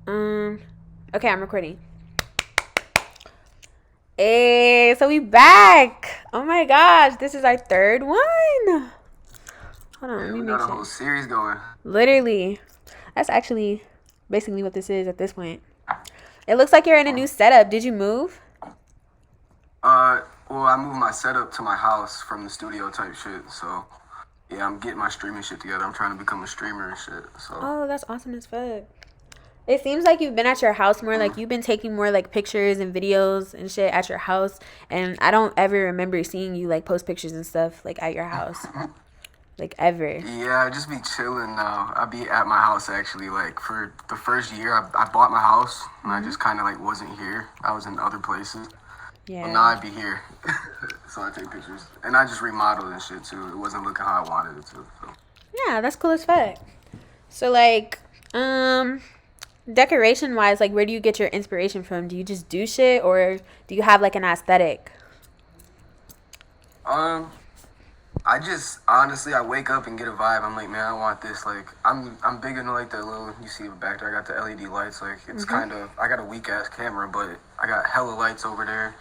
Okay, I'm recording. Hey, so we back. Oh my gosh, this is our third one. Hold on, let Yeah, me we make got a sure. whole series going. Literally, that's actually basically what this is at this point. It looks like you're in a new Um, setup. Did you move? well, I moved my setup to my house from the studio type shit. So, yeah, I'm getting my streaming shit together. I'm trying to become a streamer and shit. So, Oh, that's awesome as fuck. It seems like you've been at your house more. Like mm. you've been taking more like pictures and videos and shit at your house. And I don't ever remember seeing you like post pictures and stuff like at your house. Like ever. Yeah, I just be chilling now. I be at my house actually. Like for the first year, I bought my house and I just kind of like wasn't here. I was in other places. But now Yeah. I be here, so I take pictures and I just remodeled and shit too. It wasn't looking how I wanted it to. So. Yeah, that's cool as fuck. So like, decoration wise, like where do you get your inspiration from? Do you just do shit or do you have like an aesthetic? Um, I just honestly I wake up and get a vibe. I'm like, man, I want this. Like, I'm big into like the little you see back there. I got the LED lights. Like, it's kind of I got a weak ass camera, but I got hella lights over there.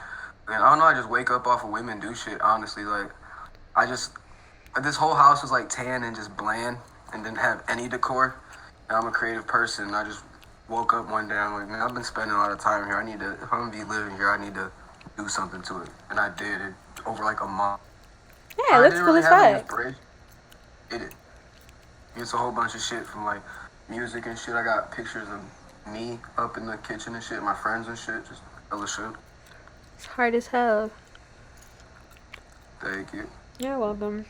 And I don't know. I just wake up off of women do shit. Honestly, like I just this whole house was like tan and just bland and didn't have any decor. And I'm a creative person. And I just woke up one day. I'm like, man, I've been spending a lot of time here. I need to if I'm gonna be living here, I need to do something to it. And I did it over like a month. Yeah, it I looks didn't cool really as have any fuck. inspiration. It. It's a whole bunch of shit from like music and shit. I got pictures of me up in the kitchen and shit, my friends and shit. Just hella shit. It's hard as hell. Thank you. You're welcome.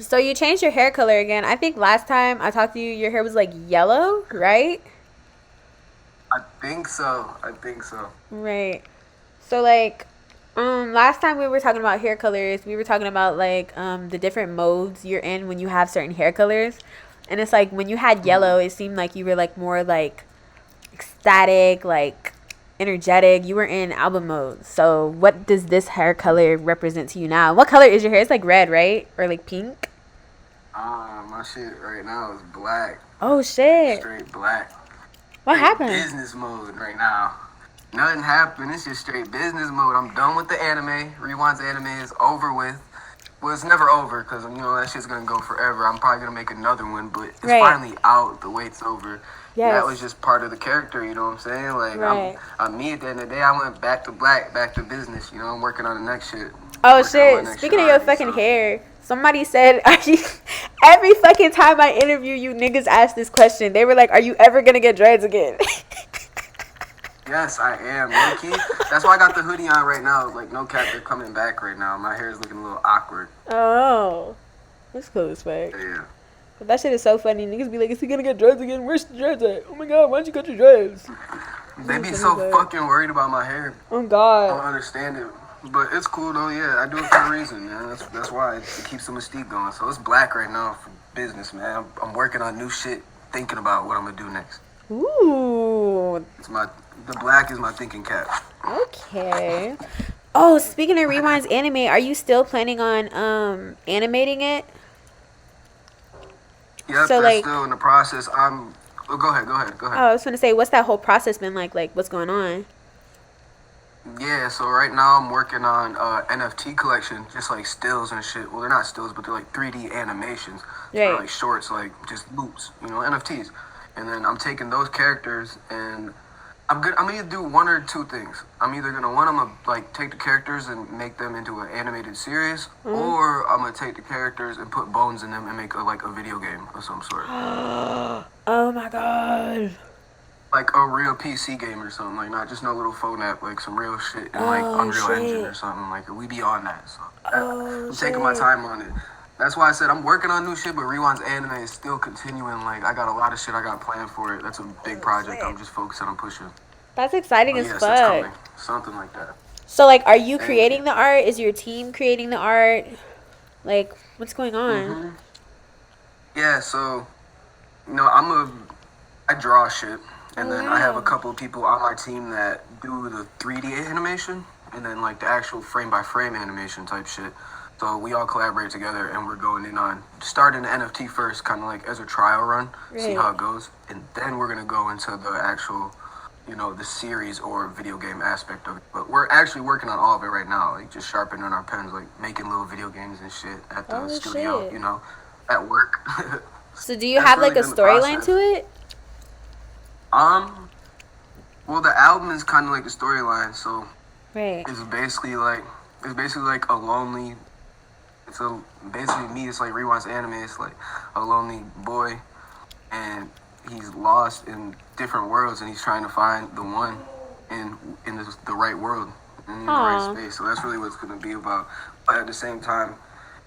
So you changed your hair color again. I think last time I talked to you, your hair was like yellow, right? I think so. I think so. Right. So like last time we were talking about hair colors, we were talking about like the different modes you're in when you have certain hair colors. And it's like when you had Mm-hmm. yellow, it seemed like you were like more like ecstatic, like energetic. You were in album mode. So what does this hair color represent to you now? What color is your hair? It's like red, right? Or like pink? My shit right now is black. Oh Like shit. straight black. What Straight happened? business mode right now. Nothing happened. It's just straight business mode. I'm done with the anime. Rewind's anime is over with. Well, it's never over because you know that shit's gonna go forever. I'm probably gonna make another one, but it's Right. finally out. The wait's over. That was Yes. just part of the character. You know what I'm saying? Like Right. I'm me at the end of the day. I went back to black, back to business. You know, I'm working on the next shit. Oh Working on my shit. next shit Speaking of your already. fucking So hair, somebody said, are you every fucking time I interview you niggas ask this question, they were like, are you ever gonna get dreads again? yes, I am. Low key. That's why I got the hoodie on right now. Like no cap, they're coming back right now. My hair is looking a little awkward. Oh. That's cool as fuck. Yeah. But that shit is so funny. Niggas be like, is he gonna get dreads again? Where's the dreads at? Oh my god, why don't you cut your dreads? They That's be funny so as fuck. fucking worried about my hair. Oh I don't god. understand it. But it's cool though, yeah. I do it for a reason, man. That's why it keeps the mystique going. So it's black right now for business, man. I'm working on new shit, thinking about what I'm gonna do next. Ooh. It's my the black is my thinking cap. Okay. Oh, speaking of Rewind's anime, are you still planning on animating it? Yep, So that's like, still in the process. Oh, go ahead, go oh, ahead. I was gonna say, what's that whole process been like? Like, what's going on? Yeah, so right now I'm working on NFT collection, just like stills and shit. Well, they're not stills, but they're like 3D animations. So they're Right. like shorts, like just loops, you know, NFTs. And then I'm taking those characters and I'm gonna do one or two things. I'm either gonna I'm gonna like take the characters and make them into an animated series, or I'm gonna take the characters and put bones in them and make like a video game of some sort. Oh my god. Like a real PC game or something, like not just no little phone app, like some real shit in like Oh Unreal Engine or shit. something. Like we be on that, so Oh I'm taking my shit. time on it. That's why I said I'm working on new shit, but Rewind's anime is still continuing. Like I got a lot of shit I got planned for it. That's a big project. I'm just focusing on pushing. That's exciting But as yes, that's fuck. coming. Something like that. So like, are you Thank you. creating the art? Is your team creating the art? Like, what's going on? Mhm. Yeah. So I draw shit, and Oh then I have a wow. couple of people on my team that do the 3D animation, and then like the actual frame by frame animation type shit. So we all collaborate together, and we're going in on starting the NFT first, kind of like as a trial run, see how it goes, and then we're gonna go into the actual, the series or video game aspect of it. But we're actually working on all of it right now, like just sharpening our pens, like making little video games and shit at the studio, at work. So do you have like a storyline to it? Well, the album is kind of like a storyline, so right. It's basically like a lonely. Basically me. It's like Rewind's anime. It's like a lonely boy, and he's lost in different worlds, and he's trying to find the one in the right world, in the right space. So that's really what it's gonna be about. But at the same time,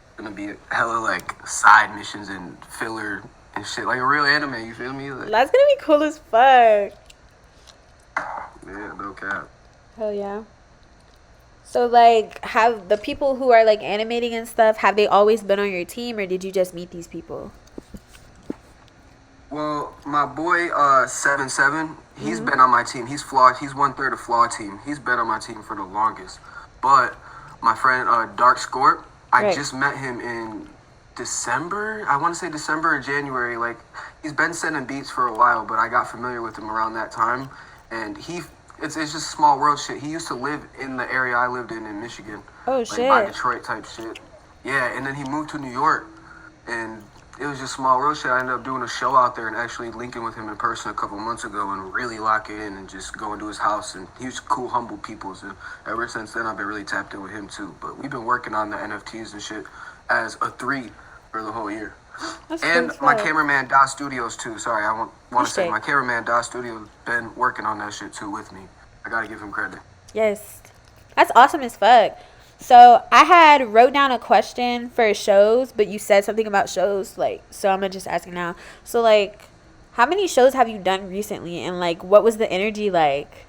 it's gonna be hella like side missions and filler and shit, like a real anime. You feel me? Like, that's gonna be cool as fuck. Yeah, no cap. Hell yeah. So, like, have the people who are, like, animating and stuff, have they always been on your team, or did you just meet these people? Well, my boy, 77, he's been on my team. He's Flaw. He's 1/3 of Flaw team. He's been on my team for the longest. But my friend, Dark Scorp, I just met him in December. I want to say December or January. Like, he's been sending beats for a while, but I got familiar with him around that time. And it's just small world shit. He used to live in the area I lived in Michigan. Oh, like, shit. By Detroit type shit. Yeah, and then he moved to New York. And it was just small world shit. I ended up doing a show out there and actually linking with him in person a couple months ago and really locking in and just going to his house. And he was cool, humble people. So ever since then, I've been really tapped in with him too. But we've been working on the NFTs and shit as a 3 for the whole year. That's and cool my cameraman Da Studios too. Sorry, I want to say Okay. my cameraman Da Studios been working on that shit too with me. I gotta give him credit. Yes. That's awesome as fuck. So I had wrote down a question for shows, but you said something about shows, like, so I'm gonna just ask you now. So, like, how many shows have you done recently, and like, what was the energy like?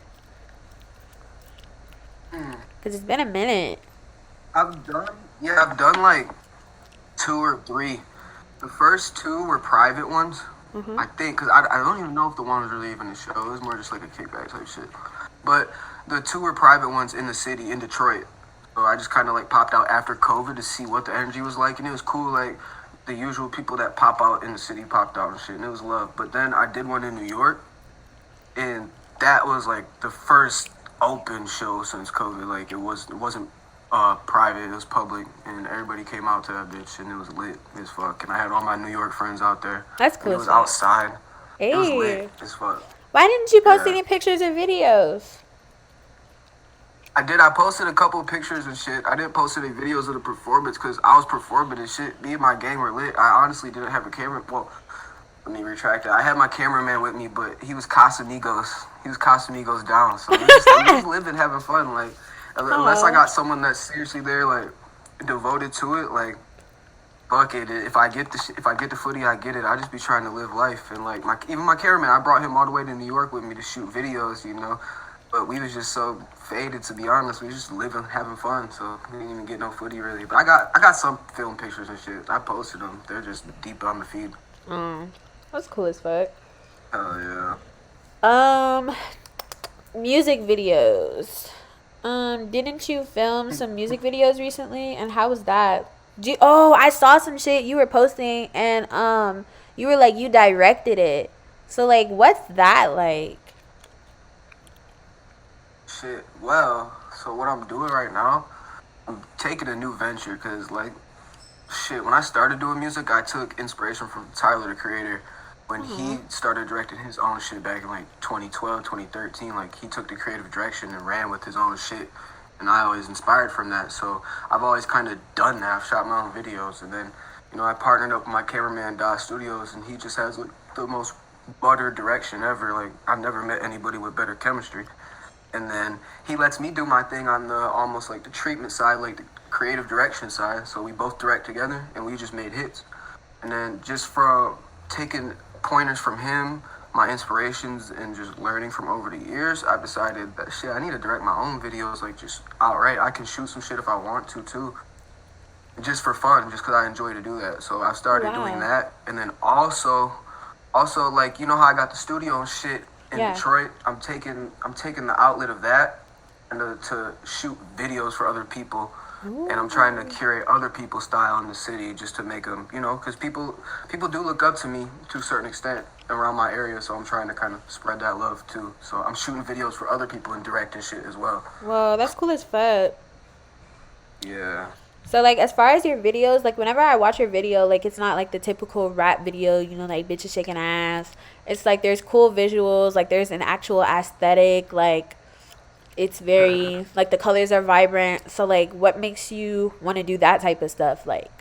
Because it's been a minute. I've done like 2 or 3. The first 2 were private ones, I think, because I don't even know if the one was really even a show. It was more just like a kickback type shit. But the 2 were private ones in the city, in Detroit. So I just kind of like popped out after COVID to see what the energy was like, and it was cool. Like the usual people that pop out in the city popped out and shit, and it was love. But then I did one in New York, and that was like the first open show since COVID. Like it wasn't private, it was public, and everybody came out to that bitch, and it was lit as fuck. And I had all my New York friends out there. That's cool. It was outside. Hey. It was lit as fuck. Why didn't you post any pictures or videos? I did. I posted a couple of pictures and shit. I didn't post any videos of the performance because I was performing and shit. Me and my gang were lit. I honestly didn't have a camera. Well, let me retract that. I had my cameraman with me, but he was Casamigos. He was Casamigos down. So we just living, having fun. Like, unless I got someone that's seriously there, like, devoted to it, like, fuck it. If I get the footy, I get it. I just be trying to live life. And like even my cameraman, I brought him all the way to New York with me to shoot videos, But we was just so faded, to be honest. We was just living, having fun. So we didn't even get no footy really. But I got some film pictures and shit. I posted them. They're just deep on the feed. That's cool as fuck. Hell yeah. Music videos. Didn't you film some music videos recently? And how was that? I saw some shit you were posting, and you were like, you directed it. So like, what's that like? Shit. Well, so what I'm doing right now, I'm taking a new venture because like, shit. When I started doing music, I took inspiration from Tyler, the Creator. When he started directing his own shit back in like 2012, 2013, like he took the creative direction and ran with his own shit. And I always inspired from that. So I've always kind of done that. I've shot my own videos. And then, I partnered up with my cameraman, Da Studios, and he just has like the most butter direction ever. Like I've never met anybody with better chemistry. And then he lets me do my thing on the almost like the treatment side, like the creative direction side. So we both direct together and we just made hits. And then just from taking pointers from him, my inspirations, and just learning from over the years, I've decided that shit, I need to direct my own videos, like just outright. I can shoot some shit if I want to too, just for fun, just because I enjoy to do that. So I started doing that, and then also like how I got the studio and shit in Detroit. I'm taking the outlet of that and to shoot videos for other people and I'm trying to curate other people's style in the city just to make them, you know, because people do look up to me to a certain extent around my area, so I'm trying to kind of spread that love too. So I'm shooting videos for other people and directing shit as well. Well, that's cool as fuck. Yeah. So, like, as far as your videos, like, whenever I watch your video, like, it's not, like, the typical rap video, you know, like, bitches shaking ass. It's, like, there's cool visuals. Like, there's an actual aesthetic. Like, it's very, like, the colors are vibrant. So, like, what makes you want to do that type of stuff? Like,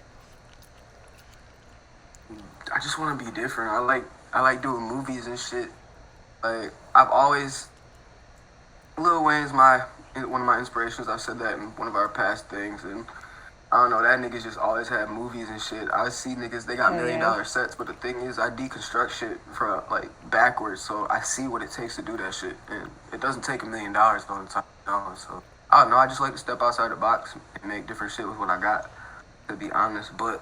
I just want to be different. I like doing movies and shit. Like, I've always, Lil Wayne's one of my inspirations. I've said that in one of our past things, and I don't know, that niggas just always had movies and shit. I see niggas, they got $1 million sets, but the thing is, I deconstruct shit from, like, backwards, so I see what it takes to do that shit, and it doesn't take $1 million all the time, you know? So, I don't know, I just like to step outside the box and make different shit with what I got, to be honest. But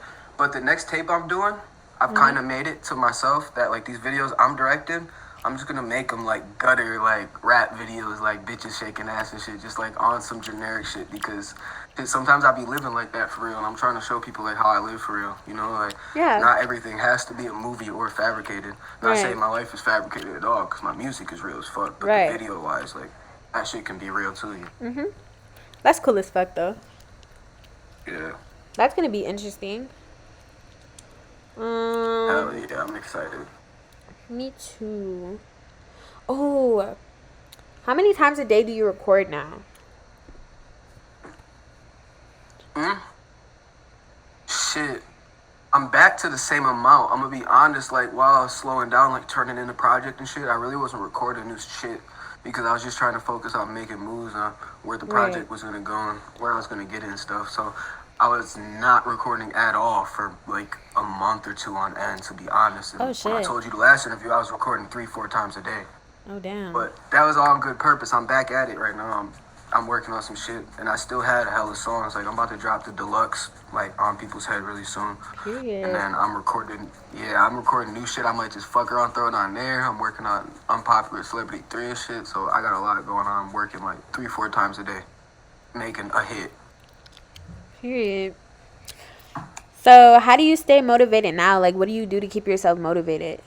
the next tape I'm doing, I've kind of made it to myself that, like, these videos I'm directing, I'm just gonna make them like gutter, like rap videos, like bitches shaking ass and shit, just like on some generic shit, because sometimes I be living like that for real, and I'm trying to show people like how I live for real, you know, like not everything has to be a movie or fabricated. Not saying my life is fabricated at all, because my music is real as fuck, but the video wise, like that shit can be real to you. That's cool as fuck though. Yeah. That's gonna be interesting. Hell yeah, I'm excited. Me too. Oh, how many times a day do you record now? Shit, I'm back to the same amount. I'm gonna be honest, like while I was slowing down, like turning in the project and shit, I really wasn't recording new shit because I was just trying to focus on making moves on where the project was gonna go and where I was gonna get it and stuff. So I was not recording at all for like a month or two on end, to be honest. And when I told you the last interview, I was recording 3-4 times a day. Oh damn. But that was all on good purpose. I'm back at it right now. I'm working on some shit, and I still had a hella songs. Like I'm about to drop the deluxe, like on people's head really soon. Period. And then I'm recording new shit. I might just fuck around, throw it on there. I'm working on Unpopular Celebrity 3 and shit. So I got a lot going on. I'm working like 3-4 times a day, making a hit. Period. So how do you stay motivated now? Like, what do you do to keep yourself motivated?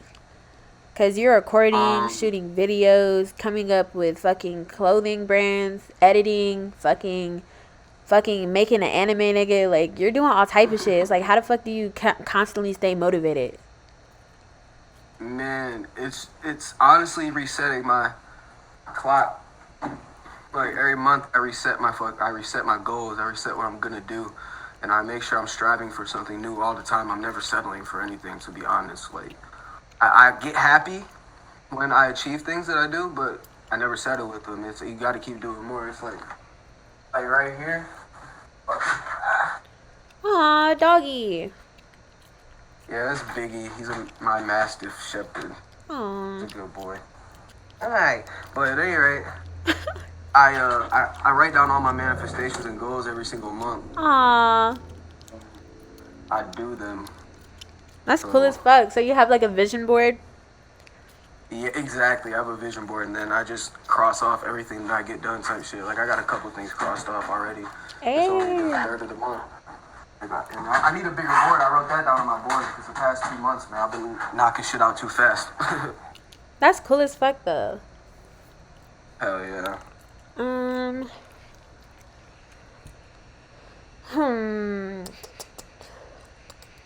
Because you're recording, shooting videos, coming up with fucking clothing brands, editing, fucking making an anime, nigga. Like, you're doing all type of shit. It's like, how the fuck do you constantly stay motivated? Man, it's honestly resetting my clock. Like every month, I reset my goals. I reset what I'm gonna do, and I make sure I'm striving for something new all the time. I'm never settling for anything, to be honest. Like I get happy when I achieve things that I do, but I never settle with them. It's you got to keep doing more. It's like right here. Aw, doggy. Yeah, that's Biggie. He's my Mastiff Shepherd. Aw. He's a good boy. All right, but at any rate. I write down all my manifestations and goals every single month. Aww. I do them. That's cool as fuck. So you have like a vision board? Yeah, exactly. I have a vision board, and then I just cross off everything that I get done type shit. Like I got a couple things crossed off already. It's only the 3rd of the month. I need a bigger board. I wrote that down on my board because the past 2 months, man, I've been knocking shit out too fast. That's cool as fuck though. Hell yeah.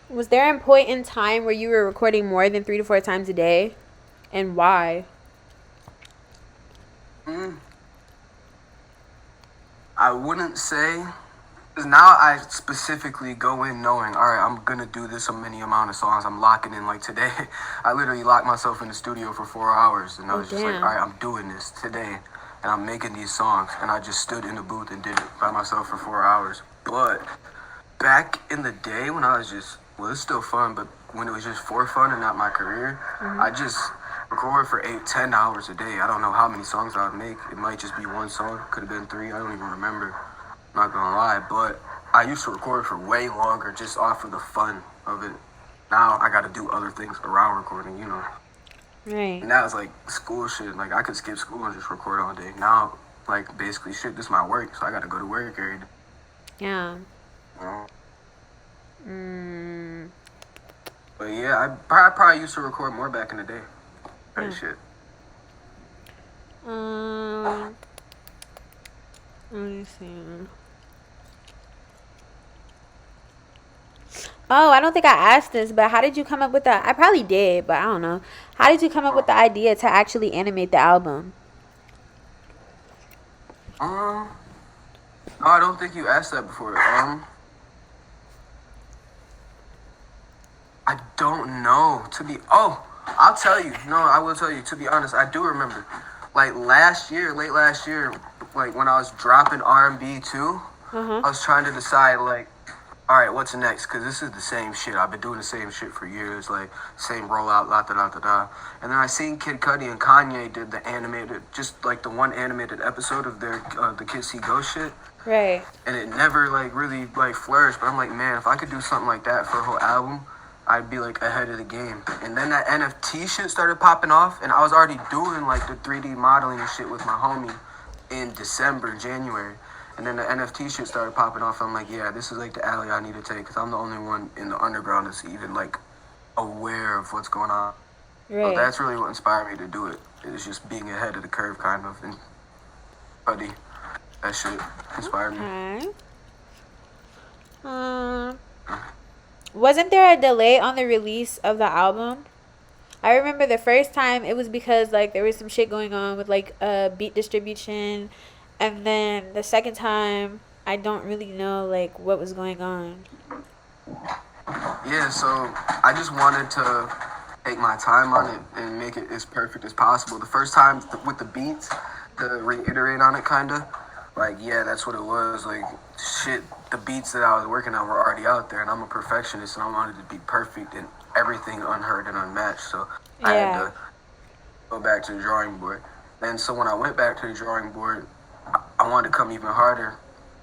Was there a point in time where you were recording more than 3 to 4 times a day, and why? I wouldn't say, because now I specifically go in knowing, all right, I'm gonna do this many amount of songs. I'm locking in. Like today, I literally locked myself in the studio for 4 hours, and I was just like, all right, I'm doing this today. And I'm making these songs, and I just stood in the booth and did it by myself for 4 hours. But back in the day when I was just, well, it's still fun, but when it was just for fun and not my career, I just record for 8-10 hours a day. I don't know how many songs I would make. It might just be 1 song, could have been 3. I don't even remember. I'm not gonna lie, but I used to record for way longer just off of the fun of it. Now I got to do other things around recording, you know. Right. And that was like school shit. Like I could skip school and just record all day. Now, like basically shit, this is my work, so I gotta go to work every day. Yeah. You know? Mm. But yeah, I probably used to record more back in the day. That Yeah. shit. Let me see. Oh, I don't think I asked this, but how did you come up with that? I probably did, but I don't know. How did you come up with the idea to actually animate the album? No, I don't think you asked that before. I don't know. I'll tell you. No, I will tell you. To be honest, I do remember. Like last year, late last year, like when I was dropping R&B too, I was trying to decide like, all right, what's next? Because this is the same shit. I've been doing the same shit for years, like same rollout, la da da da da. And then I seen Kid Cudi and Kanye did the animated, just like the one animated episode of their the Kids See Ghost shit. Right. And it never like really like flourished. But I'm like, man, if I could do something like that for a whole album, I'd be like ahead of the game. And then that NFT shit started popping off, and I was already doing like the 3D modeling and shit with my homie in December, January. And then the NFT shit started popping off. I'm like, yeah, this is like the alley I need to take, because I'm the only one in the underground that's even like aware of what's going on. Right. So that's really what inspired me to do it. It's just being ahead of the curve, kind of. And buddy, that shit inspired me. Okay. Wasn't there a delay on the release of the album? I remember the first time it was because like there was some shit going on with like beat distribution, and then the second time I don't really know like what was going on. Yeah, so I just wanted to take my time on it and make it as perfect as possible. The first time with the beats, to reiterate on it, kind of, like, yeah, that's what it was. Like, shit, the beats that I was working on were already out there, and I'm a perfectionist, and I wanted to be perfect and everything unheard and unmatched. So I had to go back to the drawing board. And so when I went back to the drawing board, I wanted to come even harder,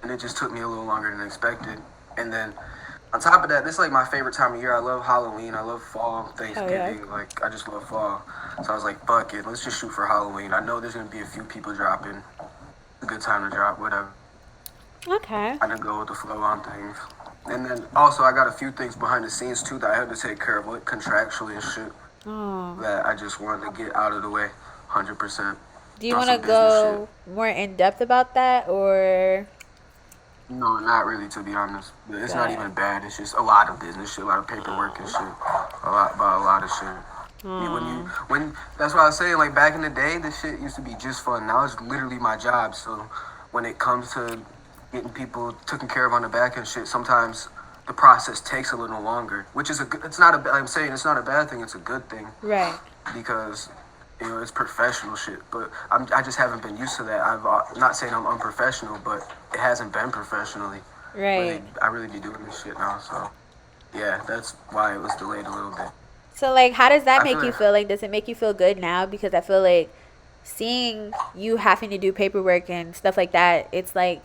and it just took me a little longer than expected. And then on top of that, this is like my favorite time of year. I love Halloween. I love fall, Thanksgiving. Like, I just love fall. So I was like, fuck it, let's just shoot for Halloween. I know there's gonna be a few people dropping. A good time to drop, whatever. Okay. I didn't go with the flow on things. And then also I got a few things behind the scenes too that I had to take care of, like contractually and shit. That I just wanted to get out of the way, 100%. Do you want to go more in depth about that, or? No, not really, to be honest. But it's not even bad. It's just a lot of business shit, a lot of paperwork and shit, a lot of shit. When that's what I was saying. Like back in the day, this shit used to be just fun. Now it's literally my job. So when it comes to getting people taken care of on the back end shit, sometimes the process takes a little longer, which is it's not a. I'm saying it's not a bad thing. It's a good thing. Right. Because it's professional shit. But I just haven't been used to that. I'm not saying I'm unprofessional, but it hasn't been professionally. Right. I really be doing this shit now. So yeah, that's why it was delayed a little bit. So, like, how does that make you feel? Like, does it make you feel good now? Because I feel like seeing you having to do paperwork and stuff like that, it's like,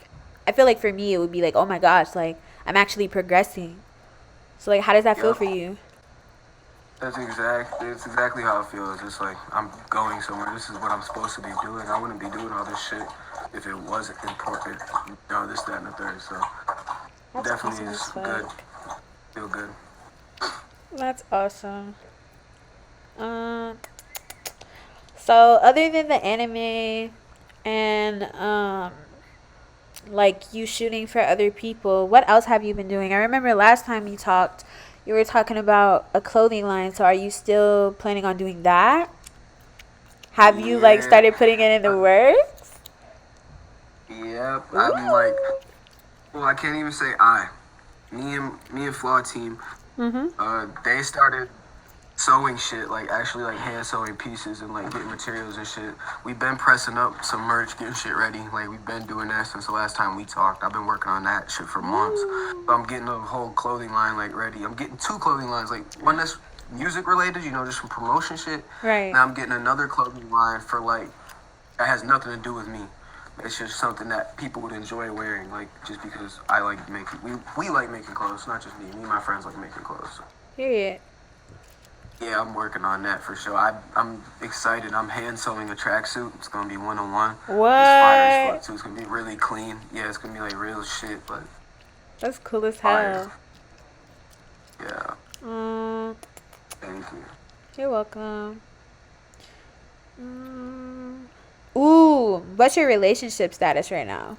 I feel like for me, it would be like, oh my gosh, like, I'm actually progressing. So, like, how does that feel for you? It's exactly how it feels. It's like, I'm going somewhere. This is what I'm supposed to be doing. I wouldn't be doing all this shit if it wasn't important. This, that, and the third. So, it definitely is good. Feel good. That's awesome. So other than the anime and like you shooting for other people, what else have you been doing? I remember last time you talked, you were talking about a clothing line. So are you still planning on doing that? Have you like started putting it in the works? Yep. I'm like, well, I can't even say I. Me and Flaw team. They started sewing shit, like actually like hand sewing pieces and like getting materials and shit. We've been pressing up some merch, getting shit ready. Like we've been doing that since the last time we talked. I've been working on that shit for months. So I'm getting a whole clothing line like ready. I'm getting 2 clothing lines, like one that's music related, just from promotion shit. Right. Now I'm getting another clothing line for like that has nothing to do with me. It's just something that people would enjoy wearing, like just because I like making. We like making clothes, not just me. Me and my friends like making clothes. So. Period. Yeah, I'm working on that for sure. I'm excited. I'm hand sewing a tracksuit. It's gonna be 101. What? It's fire as fuck too. It's gonna be really clean. Yeah, it's gonna be like real shit. But That's cool as Fire. hell. Yeah. Um, Thank you. you're welcome. Ooh, what's your relationship status right now?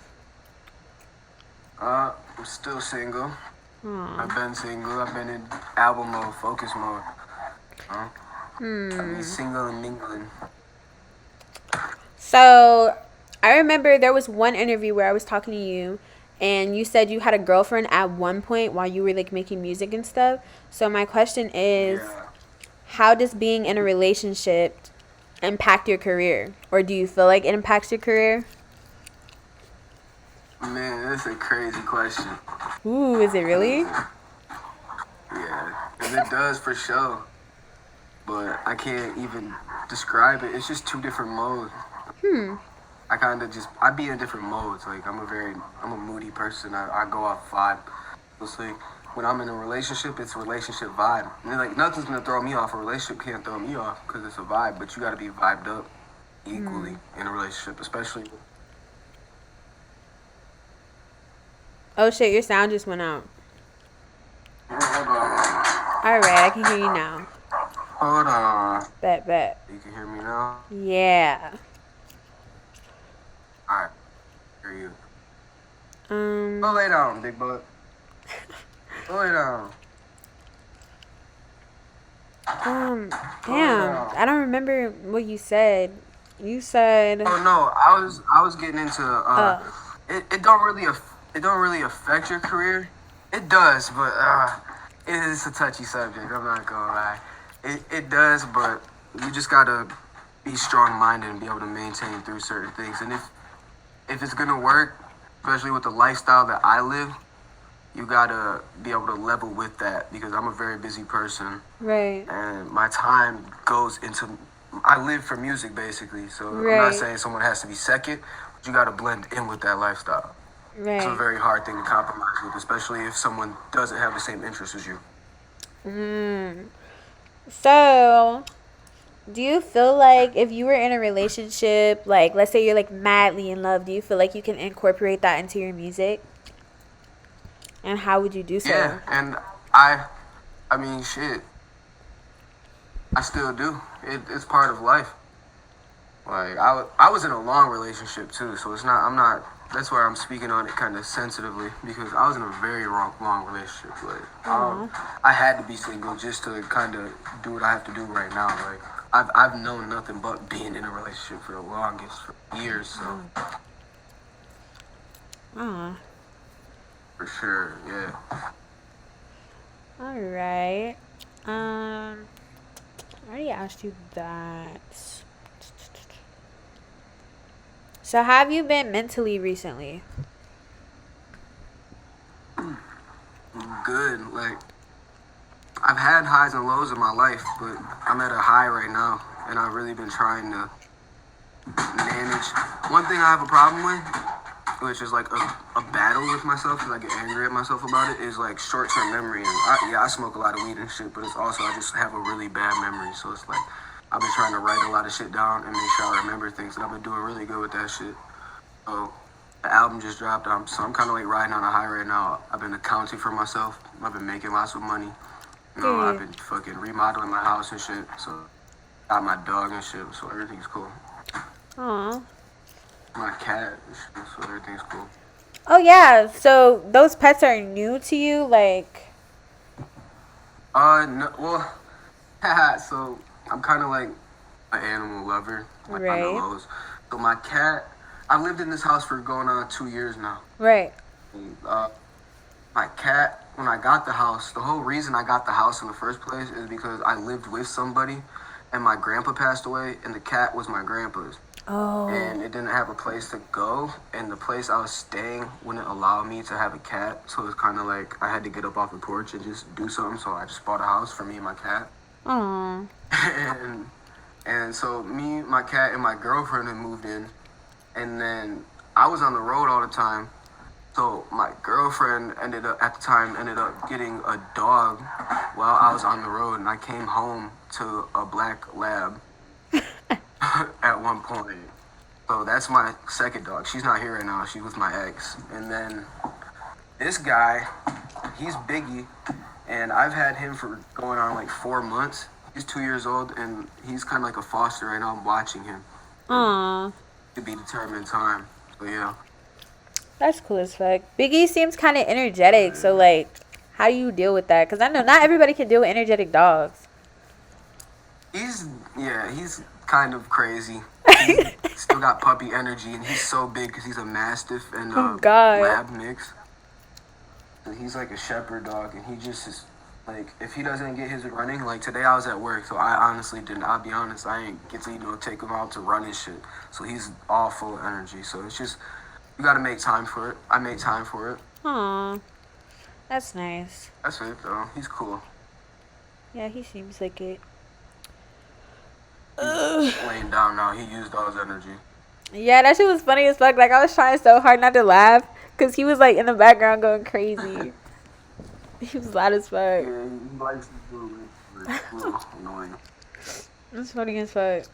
I'm still single. Aw. I've been single. I've been in album mode, focus mode. I be single and mingling. So, I remember there was one interview where I was talking to you, and you said you had a girlfriend at one point while you were like making music and stuff. So my question is, Yeah. how does being in a relationship impact your career, or do you feel like it impacts your career? Man, that's a crazy question. Ooh, is it really? Yeah, and it does for sure. But I can't even describe it. It's just two different modes. I kind of I be in different modes. Like I'm a moody person. I go off vibe. It's like when I'm in a relationship, it's relationship vibe. And like nothing's gonna throw me off. A relationship can't throw me off because it's a vibe. But you gotta be vibed up equally in a relationship, especially. Oh shit, your sound just went out. Hold on. Alright, I can hear you now. Hold on. Bet. You can hear me now? Yeah. Alright. Hear you. Um, Go lay down, big butt. Go lay down. damn. I don't remember what you said. You said, Oh no, I was getting into it don't really affect your career. It does, but it is a touchy subject. I'm not gonna lie. It does, but you just gotta be strong minded and be able to maintain through certain things. And if it's gonna work, especially with the lifestyle that I live, you gotta be able to level with that because I'm a very busy person right. and my time goes into. I live for music basically, so I'm Right. not saying someone has to be second, but you gotta blend in with that lifestyle. It's a Right. very hard thing to compromise with, especially if someone doesn't have the same interests as you. So, do you feel like if you were in a relationship, like let's say you're like madly in love, do you feel like you can incorporate that into your music? And how would you do so? Yeah, and I mean, shit, I still do. It's part of life. Like I was in a long relationship too, so it's not. I'm not. That's where I'm speaking on it kind of sensitively because I was in a very long relationship. Like I had to be single just to kind of do what I have to do right now. Like I've known nothing but being in a relationship for the longest for years. So Aw. for sure, yeah. All right. I already asked you that. So, have you been mentally recently? Good. Like I've had highs and lows in my life, but I'm at a high right now, and I've really been trying to manage. One thing I have a problem with, which is like a battle with myself, because I get angry at myself about it, is like short-term memory. And I smoke a lot of weed and shit, but it's also I just have a really bad memory. So it's like I've been trying to write a lot of shit down and make sure I remember things, and I've been doing really good with that shit. So the album just dropped. So I'm kind of like riding on a high right now. I've been accounting for myself. I've been making lots of money. You know, I've been fucking remodeling my house and shit. So got my dog and shit. So everything's cool. Aw. My cat and shit. So everything's cool. Oh, yeah. So, those pets are new to you? Like, No, well, so I'm kind of like an animal lover. Like Right. on the lows. So my cat, I've lived in this house for going on 2 years now. right. My cat, when I got the house, the whole reason I got the house in the first place is because I lived with somebody and my grandpa passed away and the cat was my grandpa's. Oh. And it didn't have a place to go and the place I was staying wouldn't allow me to have a cat. So it's kind of like I had to get up off the porch and just do something. So I just bought a house for me and my cat. Aw. And so me, my cat, and my girlfriend had moved in. And then I was on the road all the time. So my girlfriend ended up getting a dog while I was on the road. And I came home to a black lab at one point. So that's my second dog. She's not here right now. She's with my ex. And then This guy, he's Biggie, and I've had him for going on like 4 months. He's 2 years old, and he's kind of like a foster right now. I'm watching him. Aww. To be determined time. So yeah. That's cool as fuck. Biggie seems kind of energetic, so like, how do you deal with that? Because I know not everybody can deal with energetic dogs. He's kind of crazy. He's still got puppy energy, and he's so big because he's a mastiff and lab mix. And he's like a shepherd dog, and he just is like, if he doesn't get his running, like today I was at work, so I honestly didn't. I'll be honest, I ain't get to take him out to run and shit. So he's all full of energy. So it's just, you gotta make time for it. I made time for it. Aw, that's nice. That's it though. He's cool. Yeah, he seems like it. He's laying down now. He used all his energy. Yeah, that shit was funny as fuck. Like, I was trying so hard not to laugh because he was like in the background going crazy. He was loud as fuck. Yeah, he likes to do it. It's a little annoying. It's funny as fuck.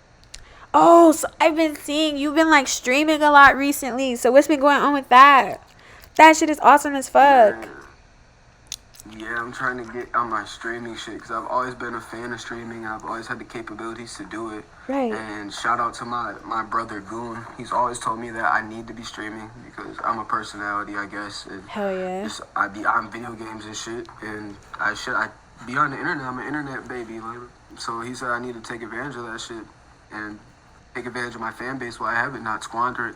Oh, so I've been seeing you've been like streaming a lot recently. So what's been going on with that? That shit is awesome as fuck. Yeah, I'm trying to get on my streaming shit because I've always been a fan of streaming. I've always had the capabilities to do it. Right. And shout out to my brother Goon. He's always told me that I need to be streaming because I'm a personality, I guess. And hell yeah. just, I be on video games and shit, and I be on the internet. I'm an internet baby. Like, so he said I need to take advantage of that shit and take advantage of my fan base while I have it, not squander it.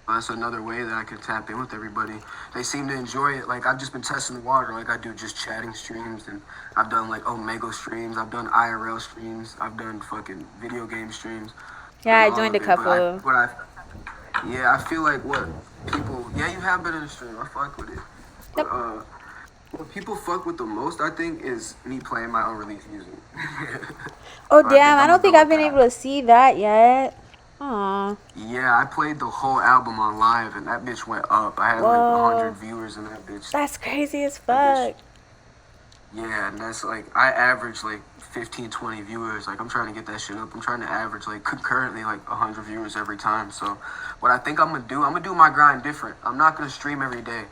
That's another way that I can tap in with everybody. They seem to enjoy it. Like, I've just been testing the water. Like, I do just chatting streams, and I've done, like, Omega streams. I've done IRL streams. I've done fucking video game streams. Yeah, I joined a couple. I feel like what people... Yeah, you have been in the stream. I fuck with it. But, what people fuck with the most, I think, is me playing my unreleased music. Oh, damn. I don't think I've been able to see that yet. Aww. Yeah, I played the whole album on live, and that bitch went up. I had like 100 viewers in that bitch. That's crazy as fuck. Yeah, and that's like, I average like 15, 20 viewers. Like, I'm trying to get that shit up. I'm trying to average like concurrently like 100 viewers every time. So what I think I'm gonna do my grind different. I'm not gonna stream every day.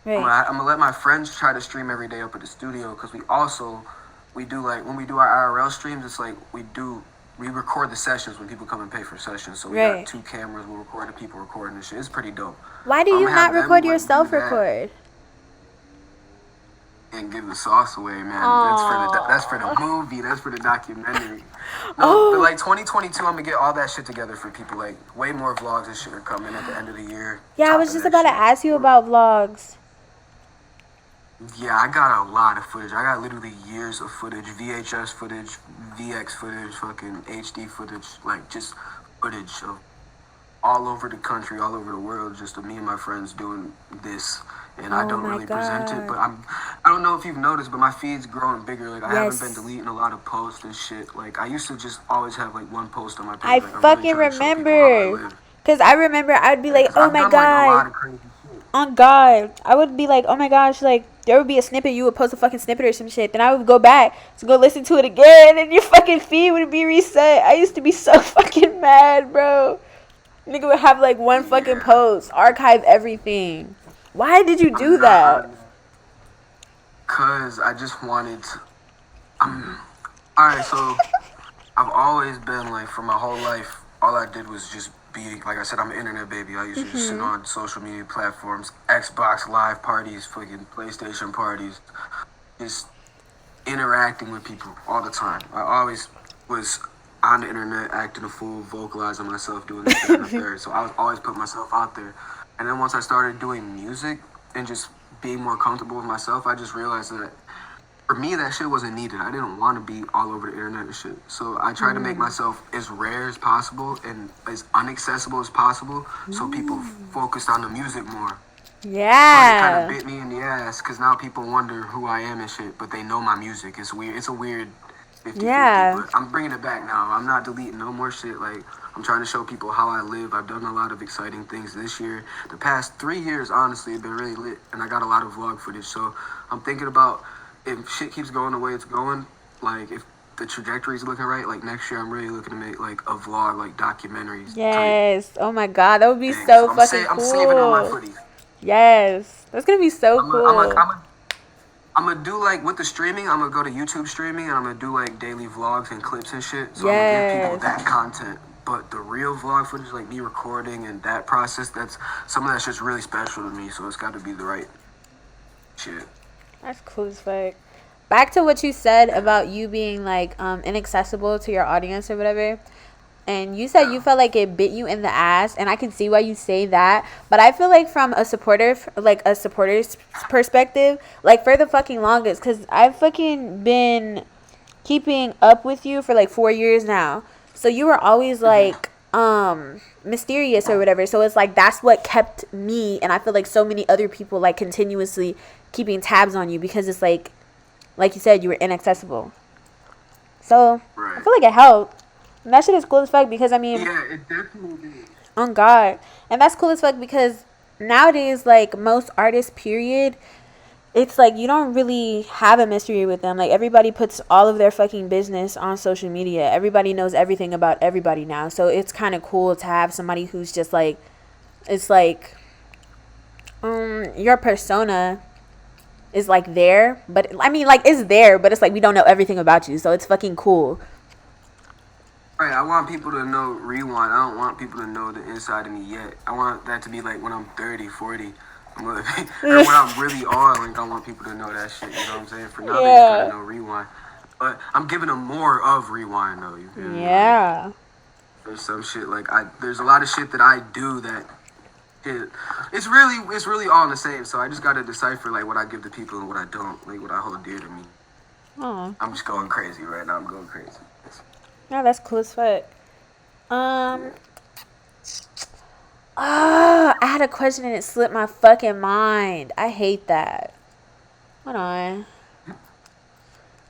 Right. I'm gonna let my friends try to stream every day up at the studio, because we do like, when we do our IRL streams, it's like we record the sessions when people come and pay for sessions. So we got 2 cameras. We'll record the people recording this shit. It's pretty dope. Why do you not record yourself record? And give the sauce away, man. That's for the movie. That's for the documentary. No, but like 2022, I'm gonna get all that shit together for people. Like, way more vlogs and shit are coming at the end of the year. Yeah, I was just about to ask you about vlogs. Yeah, I got a lot of footage. I got literally years of footage, VHS footage, VX footage, fucking HD footage, like just footage of all over the country, all over the world, just of me and my friends doing this. And I don't really present it, but I don't know if you've noticed, but my feed's growing bigger. Like, I haven't been deleting a lot of posts and shit. Like, I used to just always have like one post on my page. I fucking remember. Because I remember I'd be like, oh my god. On God, I would be like, oh my gosh, like, there would be a snippet, you would post a fucking snippet or some shit, then I would go back to go listen to it again, and your fucking feed would be reset. I used to be so fucking mad, bro. Nigga would have like one fucking post, archive everything. Why did you do that? Cause I just wanted to, alright, so I've always been like, for my whole life, all I did was just be, like I said, I'm an internet baby. I used to just sit on social media platforms, Xbox Live parties, fucking PlayStation parties, just interacting with people all the time. I always was on the internet, acting a fool, vocalizing myself, doing this and the third. So I was always putting myself out there. And then once I started doing music and just being more comfortable with myself, I just realized that for me, that shit wasn't needed. I didn't want to be all over the internet and shit. So I tried to make myself as rare as possible and as inaccessible as possible, so people focused on the music more. Yeah. But it kind of bit me in the ass, because now people wonder who I am and shit, but they know my music. It's weird. It's a weird 50-50, but I'm bringing it back now. I'm not deleting no more shit. Like, I'm trying to show people how I live. I've done a lot of exciting things this year. The past 3 years, honestly, have been really lit, and I got a lot of vlog footage. So I'm thinking about, if shit keeps going the way it's going, like, if the trajectory's looking right, like, next year I'm really looking to make, like, a vlog, like, documentaries. Yes. Oh, my God. That would be so fucking cool. I'm saving all my footage. Yes, that's gonna be so cool. I'm gonna do like with the streaming. I'm gonna go to YouTube streaming and I'm gonna do like daily vlogs and clips and shit. So I'm gonna give people that content. But the real vlog footage, like me recording and that process, that's some of that shit's really special to me. So it's got to be the right shit. That's cool as fuck. Back to what you said about you being like inaccessible to your audience or whatever. And you said you felt like it bit you in the ass, and I can see why you say that. But I feel like from a supporter's perspective, like for the fucking longest, because I've fucking been keeping up with you for like 4 years now. So you were always like mysterious or whatever. So it's like that's what kept me, and I feel like so many other people like continuously keeping tabs on you, because it's like you said, you were inaccessible. So I feel like it helped. And that shit is cool as fuck, because I mean, yeah, it definitely is. On God. And that's cool as fuck, because nowadays, like most artists, period, it's like you don't really have a mystery with them. Like everybody puts all of their fucking business on social media. Everybody knows everything about everybody now. So it's kind of cool to have somebody who's just like, it's like your persona is like there, but I mean like it's there, but it's like we don't know everything about you. So it's fucking cool. Right, I want people to know Rewind. I don't want people to know the inside of me yet. I want that to be like when I'm 30, 40. Or when I'm really on, like I want people to know that shit, you know what I'm saying? For now, they just gotta know Rewind. But I'm giving them more of Rewind, though, you feel me? Yeah. Like, there's some shit, like, there's a lot of shit that I do that, it's really all the same, so I just gotta decipher, like, what I give to people and what I don't, like, what I hold dear to me. Aww. I'm just going crazy right now, I'm going crazy. Yeah, that's cool as fuck. I had a question and it slipped my fucking mind. I hate that. Hold on.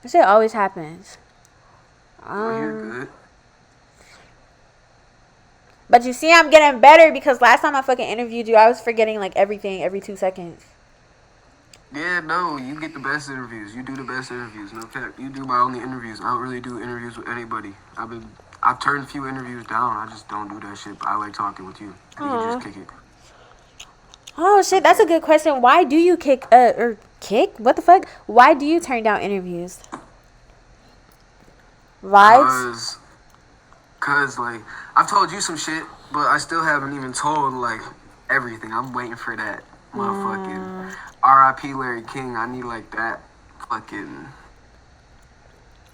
This shit always happens. You're good. But you see, I'm getting better, because last time I fucking interviewed you, I was forgetting like everything every 2 seconds. Yeah, no, you get the best interviews. You do the best interviews, no cap. You do my only interviews. I don't really do interviews with anybody. I've turned a few interviews down. I just don't do that shit. But I like talking with you. You can just kick it. Oh shit, that's a good question. Why do you kick? What the fuck? Why do you turn down interviews? Vibes? Cause like I've told you some shit, but I still haven't even told like everything. I'm waiting for that motherfucking R.I.P. Larry King. I need like that fucking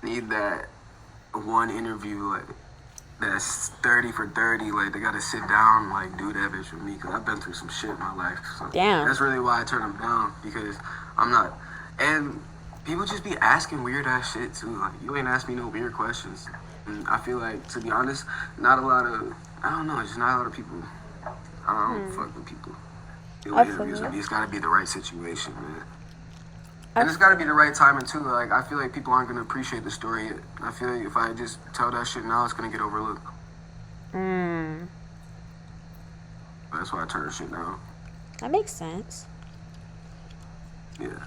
need that one interview like that's 30 for 30. Like they gotta sit down and like do that bitch with me, because I've been through some shit in my life. So damn. That's really why I turn them down, because I'm not. And people just be asking weird ass shit too. Like you ain't asked me no weird questions. And I feel like, to be honest, not a lot of, I don't know, just not a lot of people. I don't fuck with people. Interviews with me. It's gotta be the right situation, man. And it's gotta be the right timing too. Like I feel like people aren't gonna appreciate the story yet. I feel like if I just tell that shit now, it's gonna get overlooked. That's why I turn shit down. That makes sense. Yeah.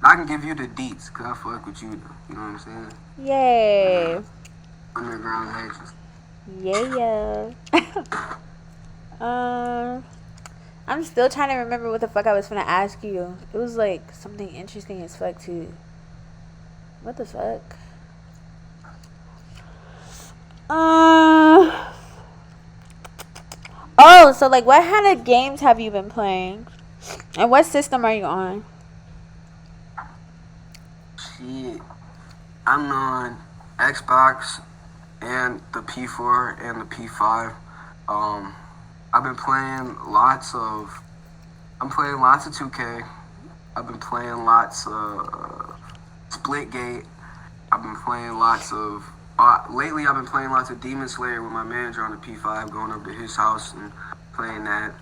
I can give you the deets, cause I fuck with you, though. You know what I'm saying? Yay. Underground legends. Yeah. I'm still trying to remember what the fuck I was finna ask you. It was like something interesting as fuck too. What the fuck? Oh, so like what kind of games have you been playing? And what system are you on? Shit. I'm on Xbox and the P4 and the P5. I've been playing lots of 2K. I've been playing lots of Splitgate. I've been playing lots of lately I've been playing lots of Demon Slayer with my manager on the P5, going over to his house and playing that.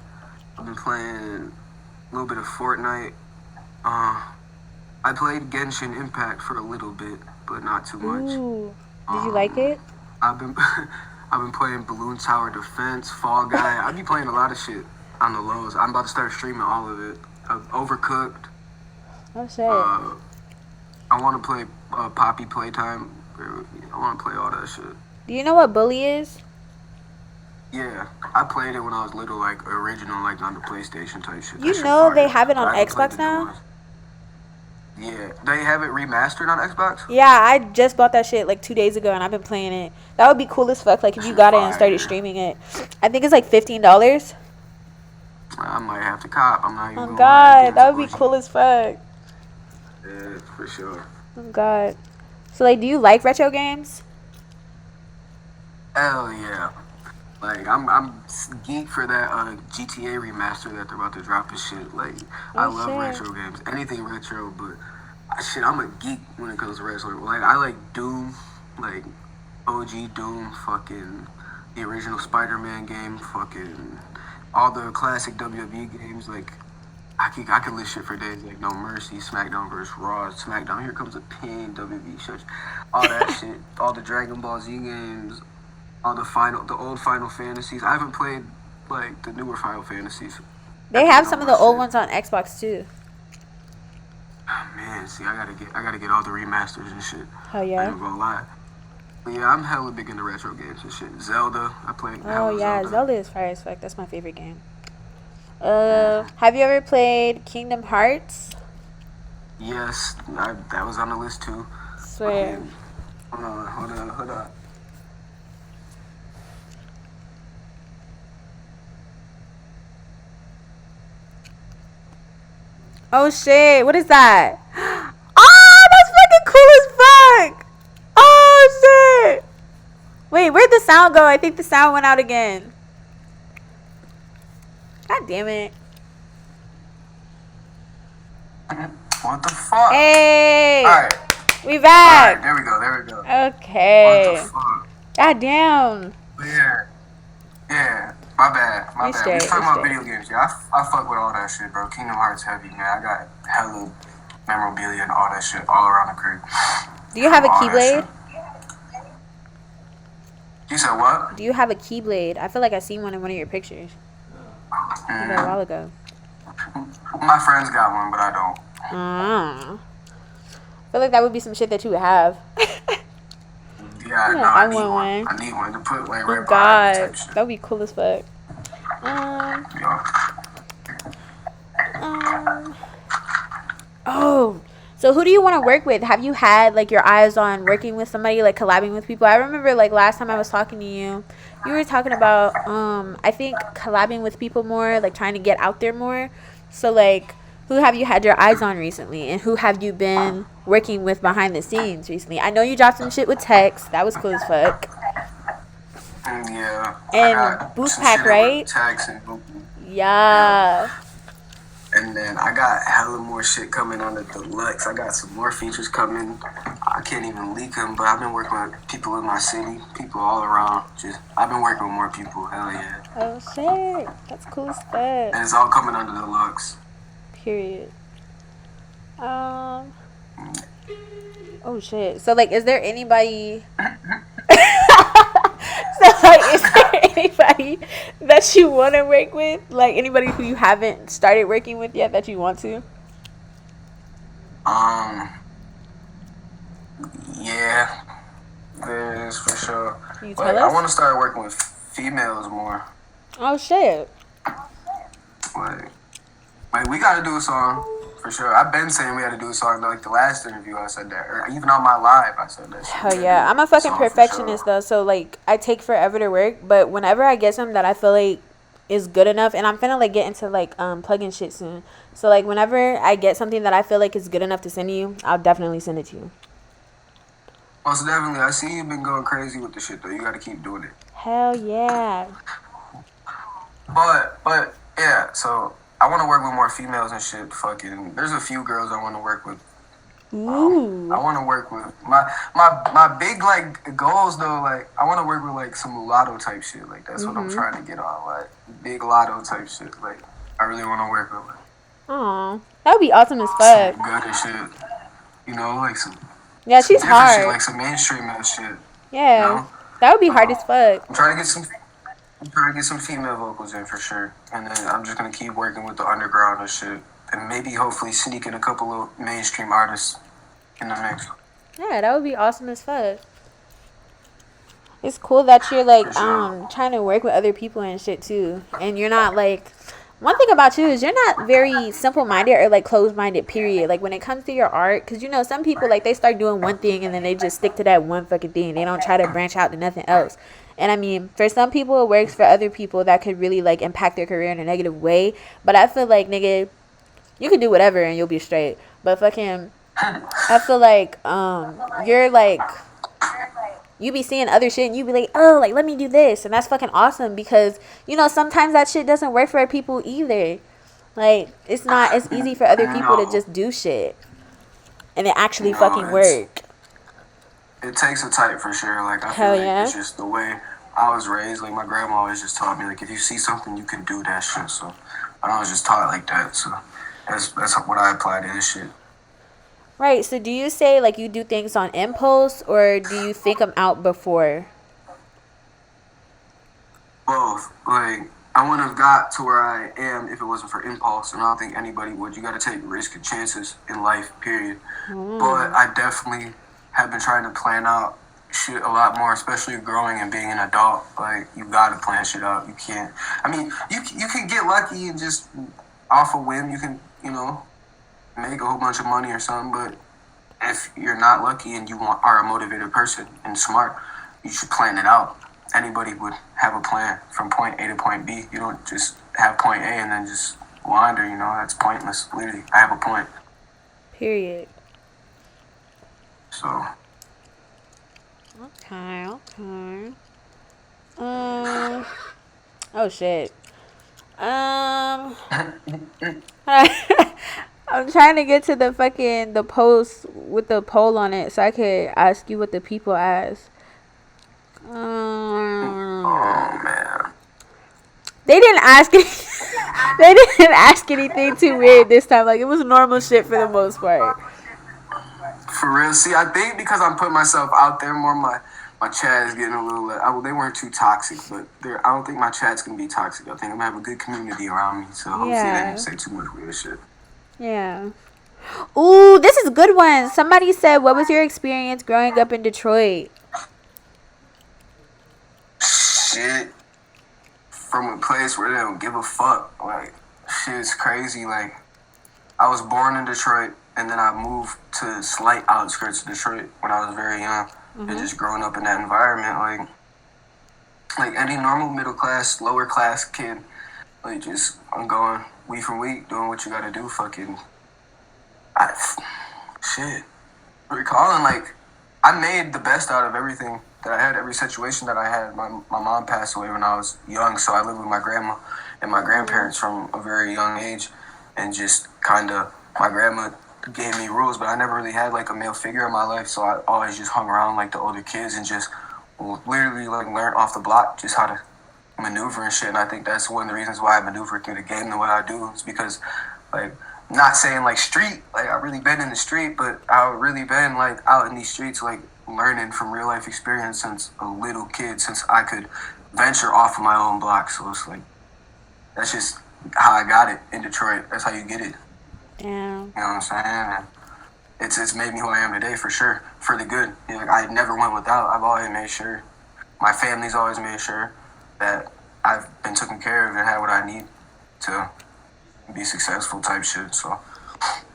I've been playing a little bit of Fortnite. I played Genshin Impact for a little bit, but not too much. Ooh. Did you like it? I've been playing Balloon Tower Defense, Fall Guy. I be playing a lot of shit on the lows. I'm about to start streaming all of it. Overcooked. Oh shit. I want to play Poppy Playtime. I want to play all that shit. Do you know what Bully is? Yeah, I played it when I was little, like original, like on the PlayStation type shit. That You shit know they fire. have it But on I haven't played Xbox the new now? ones. Yeah, they have it remastered on Xbox. Yeah, I just bought that shit like 2 days ago and I've been playing it. That would be cool as fuck. Like That if you shit got it and started fire. streaming it. I think it's like $15. I might have to cop. I'm not even Oh gonna lie. That God, game's that would be OG. cool as fuck. Yeah, for sure. Oh God. So like, do you like retro games? Hell yeah. Like I'm geek for that GTA remaster that they're about to drop and shit. Like I Oh love shit. retro games, anything retro. But shit, I'm a geek when it comes to retro. Like I like Doom, like OG Doom, fucking the original Spider-Man game, fucking all the classic WWE games. Like I could list shit for days. Like No Mercy, SmackDown vs. Raw, SmackDown. Here Comes the Pain, WWE shit, all that shit. All the Dragon Ball Z games. All the old Final Fantasies. I haven't played like the newer Final Fantasies. They have some of the old ones on Xbox too. Oh, man, see, I gotta get all the remasters and shit. Hell I yeah. ain't gonna lie. But yeah, I'm hella big into retro games and shit. Zelda, I played. Oh yeah, Zelda. Zelda is fire as fuck. That's my favorite game. Have you ever played Kingdom Hearts? Yes, that was on the list too. Swear. Okay, hold on. Oh shit, what is that? Oh, that's fucking cool as fuck. Oh shit. Wait, where'd the sound go? I think the sound went out again. God damn it. What the fuck? Hey. Alright. We back. Alright, there we go. Okay. What the fuck? God damn. Yeah. My bad. You We straight, talking you about straight. video games. Yeah, I fuck with all that shit, bro. Kingdom Hearts heavy, man. I got hella memorabilia and all that shit all around the crib. Do you have a All that Keyblade? shit. You said what? Do you have a Keyblade? I feel like I seen one in one of your pictures. Like a while ago. My friends got one, but I don't. I feel like that would be some shit that you would have. Yeah, no, I I need want one. one. I need one to put like Oh right behind me God, type shit. that would be cool as fuck. Oh, so who do you want to work with? Have you had like your eyes on working with somebody, like collabing with people? I remember like last time I was talking to you, you were talking about I think collabing with people more, like trying to get out there more. So like, who have you had your eyes on recently, and who have you been working with behind the scenes recently? I know you dropped some shit with Tex. That was cool as fuck. Yeah. And Boost Pack, right? Tax and Boot. Yeah. And then I got hella more shit coming on the deluxe. I got some more features coming. I can't even leak them, but I've been working with people in my city, people all around. I've been working with more people. Hell yeah. Oh shit, that's cool as fuck. And it's all coming under deluxe. Period. Oh shit. So like, is there anybody? So like, is there anybody that you want to work with? Like anybody who you haven't started working with yet that you want to? Yeah, there is for sure. Can you But tell I us? want to start working with females more. Oh shit. Like we got to do a song for sure. I've been saying we had to do a song. Like the last interview, I said that, or even on my live, I said that. Hell yeah, I'm a fucking perfectionist though, so like I take forever to work, but whenever I get something that I feel like is good enough, and I'm finna like get into like plug-in shit soon, so like whenever I get something that I feel like is good enough to send you, I'll definitely send it to you. Most definitely. I see you've been going crazy with the shit though. You got to keep doing it. Hell yeah. But yeah. So I want to work with more females and shit. Fucking, there's a few girls I want to work with. Ooh. I want to work with my big like goals though. Like I want to work with like some mulatto type shit. Like that's what I'm trying to get on. Like big lotto type shit. Like I really want to work with. Like, Aw, that would be awesome as some fuck. good and shit. You know, like some Yeah, she's different shit, hard. like some mainstream ass shit. Yeah, You know? that would be hard as fuck. I'm trying to get some female vocals in for sure, and then I'm just gonna keep working with the underground and shit, and maybe hopefully sneak in a couple of mainstream artists in the mix. Yeah, that would be awesome as fuck. It's cool that you're like for sure. trying to work with other people and shit too, and you're not like. One thing about you is you're not very simple-minded or like closed-minded. Period. Like when it comes to your art, because you know some people like they start doing one thing and then they just stick to that one fucking thing. They don't try to branch out to nothing else. And I mean, for some people it works. For other people, that could really like impact their career in a negative way. But I feel like nigga, you can do whatever and you'll be straight. But fucking, I feel like you're like you be seeing other shit and you be like, oh, like let me do this, and that's fucking awesome because you know sometimes that shit doesn't work for people either. Like it's not as easy for other people to No, just do shit and it actually fucking no, work. it takes a type for sure. Like I feel Hell like yeah. it's just the way I was raised. Like my grandma always just taught me like if you see something, you can do that shit. So I was just taught like that. So that's what I apply to this shit. Right. So do you say like you do things on impulse or do you think them out before? Both. Like I wouldn't have got to where I am if it wasn't for impulse, and I don't think anybody would. You got to take risk and chances in life, period. But I definitely have been trying to plan out shit a lot more, especially growing and being an adult. Like you gotta plan shit out. You can't. I mean, you can get lucky and just off a whim, you can make a whole bunch of money or something. But if you're not lucky and are a motivated person and smart, you should plan it out. Anybody would have a plan from point A to point B. You don't just have point A and then just wander. That's pointless. Literally, I have a point. Period. So. Okay. Oh shit. I'm trying to get to the post with the poll on it so I could ask you what the people ask. Oh man. They didn't ask they didn't ask anything too weird this time. Like it was normal shit for the most part. For real. See, I think because I'm putting myself out there more, my chat is getting a little. They weren't too toxic, but I don't think my chat's gonna be toxic. I think I'm gonna have a good community around me, so hopefully they didn't say too much weird shit. Yeah. Ooh, this is a good one. Somebody said, "What was your experience growing up in Detroit?" Shit. From a place where they don't give a fuck. Like, shit is crazy. Like, I was born in Detroit, and then I moved to slight outskirts of Detroit when I was very young. And just growing up in that environment, like any normal middle class, lower class kid, like just I'm going week from week, doing what you gotta do. Shit. Recalling, like, I made the best out of everything that I had, every situation that I had. My mom passed away when I was young, so I lived with my grandma and my grandparents from a very young age, and just kind of my grandma gave me rules, but I never really had like a male figure in my life, so I always just hung around like the older kids and just literally like learned off the block just how to maneuver and shit. And I think that's one of the reasons why I maneuver through the game the way I do. It's because like not saying like street, like I've really been in the street, but I've really been like out in these streets, like learning from real life experience since a little kid, since I could venture off of my own block. So it's like that's just how I got it in Detroit. That's how you get it. Yeah. You know what I'm saying? And it's made me who I am today for sure, for the good. Like I never went without. I've always made sure. My family's always made sure that I've been taken care of and had what I need to be successful type shit. So,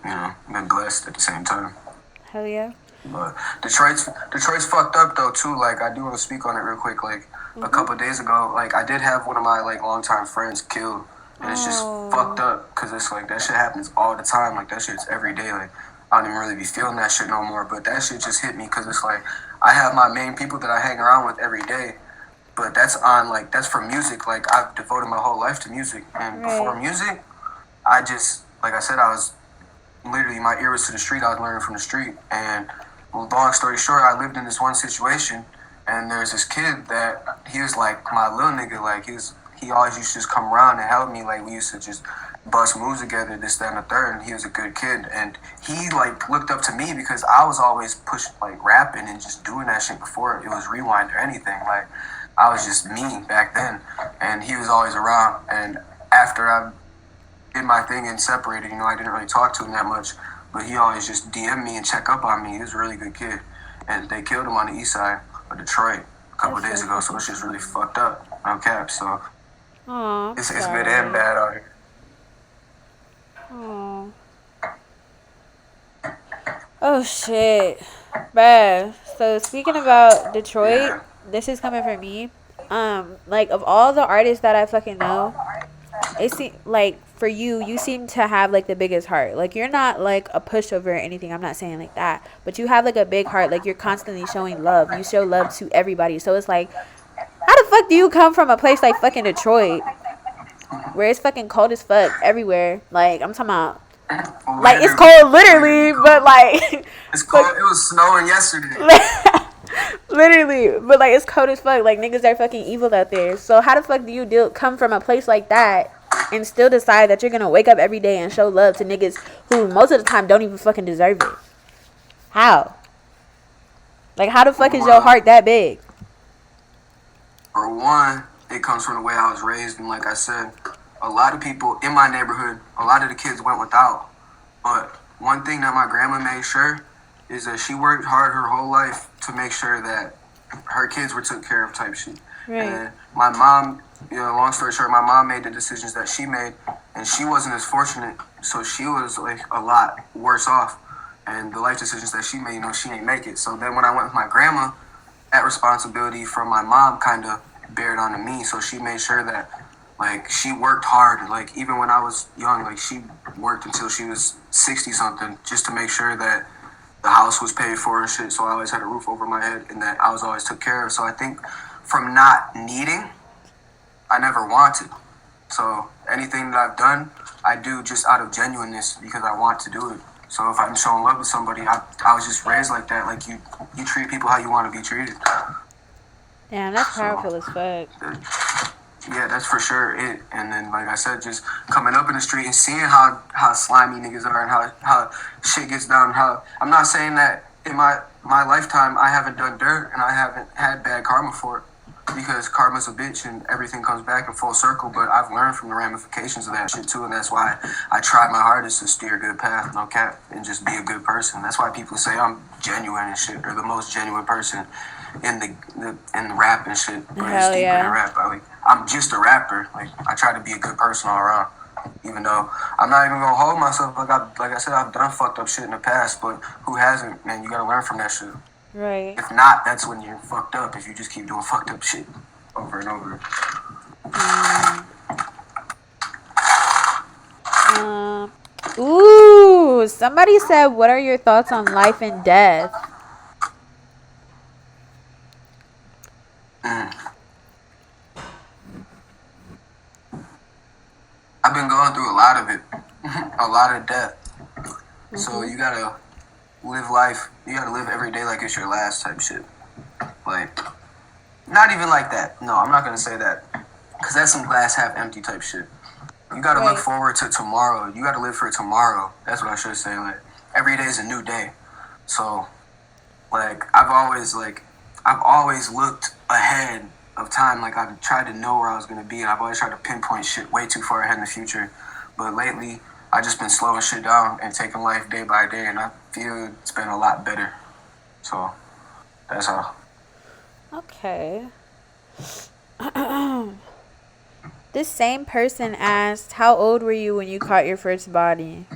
I've been blessed at the same time. Hell yeah. But Detroit's fucked up though too. Like I do want to speak on it real quick. Like a couple of days ago, like I did have one of my like longtime friends killed. And it's just fucked up because it's like that shit happens all the time. Like that shit's every day. Like I don't even really be feeling that shit no more. But that shit just hit me because it's like I have my main people that I hang around with every day. But that's for music. Like I've devoted my whole life to music. And before music, I just, like I said, I was literally, my ear was to the street. I was learning from the street. And long story short, I lived in this one situation. And there's this kid that he was like my little nigga. Like he always used to just come around and help me. Like we used to just bust moves together, this, that, and the third. And he was a good kid. And he like looked up to me because I was always pushing like rapping and just doing that shit before it was rewind or anything. Like I was just me back then. And he was always around. And after I did my thing and separated, I didn't really talk to him that much. But he always just DM'd me and check up on me. He was a really good kid. And they killed him on the east side of Detroit. couple days ago, so it's just really fucked up. No cap. So it's good and bad out here. Oh shit, bruh. So speaking about Detroit, this is coming from me. Like of all the artists that I fucking know, it seems like for you, you seem to have like the biggest heart. Like you're not like a pushover or anything. I'm not saying like that, but you have like a big heart. Like you're constantly showing love. You show love to everybody. So it's like, how the fuck do you come from a place like fucking Detroit, where it's fucking cold as fuck everywhere? Like I'm talking about. Like it's cold literally, but like it's cold. It was snowing yesterday. Literally, but like it's cold as fuck. Like niggas are fucking evil out there. So how the fuck do you come from a place like that and still decide that you're gonna wake up every day and show love to niggas who most of the time don't even fucking deserve it? How? Like how the fuck is your heart that big? For one, it comes from the way I was raised, and like I said, a lot of people in my neighborhood, a lot of the kids went without. But one thing that my grandma made sure is that she worked hard her whole life to make sure that her kids were took care of type shit. Right. And my mom, long story short, my mom made the decisions that she made, and she wasn't as fortunate, so she was like a lot worse off. And the life decisions that she made, she didn't make it. So then when I went with my grandma, that responsibility from my mom kind of bared onto me. So she made sure that like she worked hard, like even when I was young, like she worked until she was 60 something just to make sure that the house was paid for and shit. So I always had a roof over my head and that I was always took care of. So I think from not needing, I never wanted. So anything that I've done, I do just out of genuineness because I want to do it. So if I'm showing love with somebody, I was just raised like that. Like you treat people how you want to be treated. Damn, that's powerful as fuck. Yeah, that's for sure it. And then, like I said, just coming up in the street and seeing how slimy niggas are and how shit gets down. How I'm not saying that in my lifetime I haven't done dirt and I haven't had bad karma for it, because karma's a bitch and everything comes back in full circle. But I've learned from the ramifications of that shit too, and that's why I try my hardest to steer a good path, no cap, and just be a good person. That's why people say I'm genuine and shit, or the most genuine person in the rap and shit. But it's deeper than rap. I'm just a rapper. Like I try to be a good person all around, even though I'm not even gonna hold myself. Like I said, I've done fucked up shit in the past, but who hasn't? Man, you gotta learn from that shit. Right. If not, that's when you're fucked up. If you just keep doing fucked up shit over and over. Ooh, somebody said, "What are your thoughts on life and death?" I've been going through a lot of it, a lot of death. So you gotta live life. You gotta live every day like it's your last type shit. Like, not even like that. No, I'm not gonna say that, because that's some glass half empty type shit. You gotta look forward to tomorrow. You gotta live for tomorrow. That's what I should say. Like, every day is a new day. So, like, I've always looked ahead of time. Like, I've tried to know where I was gonna be, and I've always tried to pinpoint shit way too far ahead in the future. But lately, I just been slowing shit down and taking life day by day, and I feel it's been a lot better. So, that's how. Okay. This same person asked, how old were you when you caught your first body?